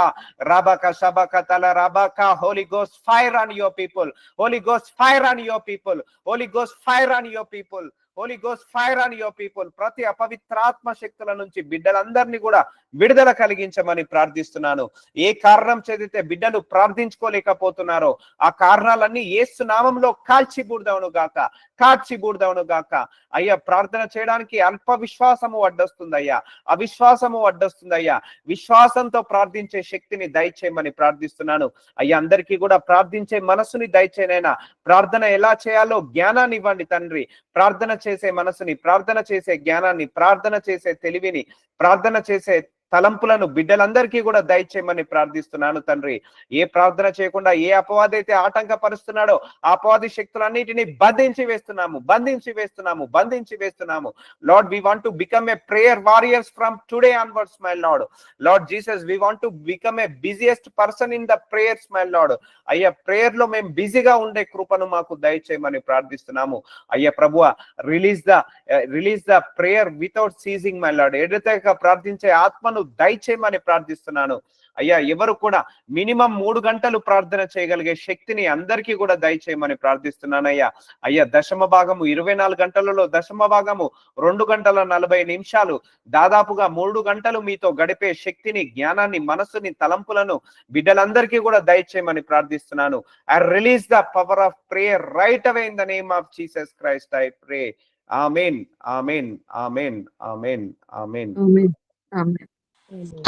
రాబాక షబాక తల రాబాక. Holy ghost fire on your people. Holy ghost fire on your people. Holy ghost fire on your people. Holy ghost fire on your people. ప్రతి అపవిత్రాత్మ శక్తుల నుంచి బిడ్డలందరినీ కూడా విడుదల కలిగించమని ప్రార్థిస్తున్నాను. ఏ కారణం చేదితే బిడ్డలు ప్రార్థించుకోలేకపోతున్నారో ఆ కారణాలన్నీ యేసు నామంలో కాల్చిబూడదవును గాక, కాల్చిబూడదవును గాక. అయ్యా, ప్రార్థన చేయడానికి అల్ప విశ్వాసము అడ్డొస్తుందయ్యా, అవిశ్వాసము అడ్డొస్తుందయ్యా. విశ్వాసంతో ప్రార్థించే శక్తిని దయచేయమని ప్రార్థిస్తున్నాను. అయ్యా, అందరికీ కూడా ప్రార్థించే మనసుని దయచేయనైనా. ప్రార్థన ఎలా చేయాలో జ్ఞానాన్ని ఇవ్వండి తండ్రి. ప్రార్థన చేసే మనసుని, ప్రార్థన చేసే జ్ఞానాన్ని, ప్రార్థన చేసే తెలివిని, ప్రార్థన చేసే తలంపులను బిడ్డలందరికీ కూడా దయచేయమని ప్రార్థిస్తున్నాను తండ్రి. ఏ ప్రార్థన చేయకుండా ఏ అపవాది అయితే ఆటంకపరుస్తున్నాడో ఆ అపవాది శక్తులన్నిటిని బంధించి వేస్తున్నాము, బంధించి వేస్తున్నాము, బంధించి వేస్తున్నాము. Lord, we want to become a prayer warriors from today onwards, my Lord. Lord Jesus, we want to become a busiest person in the prayers, my Lord. అయ్యా, ప్రేయర్ లో మేము బిజీగా ఉండే కృపను మాకు దయచేయమని ప్రార్థిస్తున్నాము. అయ్యా ప్రభువా, release the prayer without seizing, my lord. ఎడతెగక ప్రార్థించే ఆత్మను దయచేయమని ప్రార్థిస్తున్నాను. అయ్యా, ఎవరు కూడా మినిమం 3 గంటలు ప్రార్థన చేయగలిగే శక్తిని అందరికీ కూడా దయచేయమని ప్రార్థిస్తున్నానయ్యా. అయ్యా, దశమ భాగము 24 గంటలలో దశమ భాగము 2 గంటల 40 నిమిషాలు, దాదాపుగా 3 గంటలు మీతో గడిపే శక్తిని, జ్ఞానాన్ని, మనసుని, తలంపులను బిడ్డలందరికీ కూడా దయచేయమని ప్రార్థిస్తున్నాను. I release the power of prayer right away in the name of Jesus Christ I pray. Amen, amen, amen, amen, amen.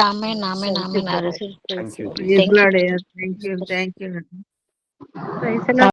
Amen, amen, amen. I receive. Thank you. Thank you. Thank you. Praise the Lord.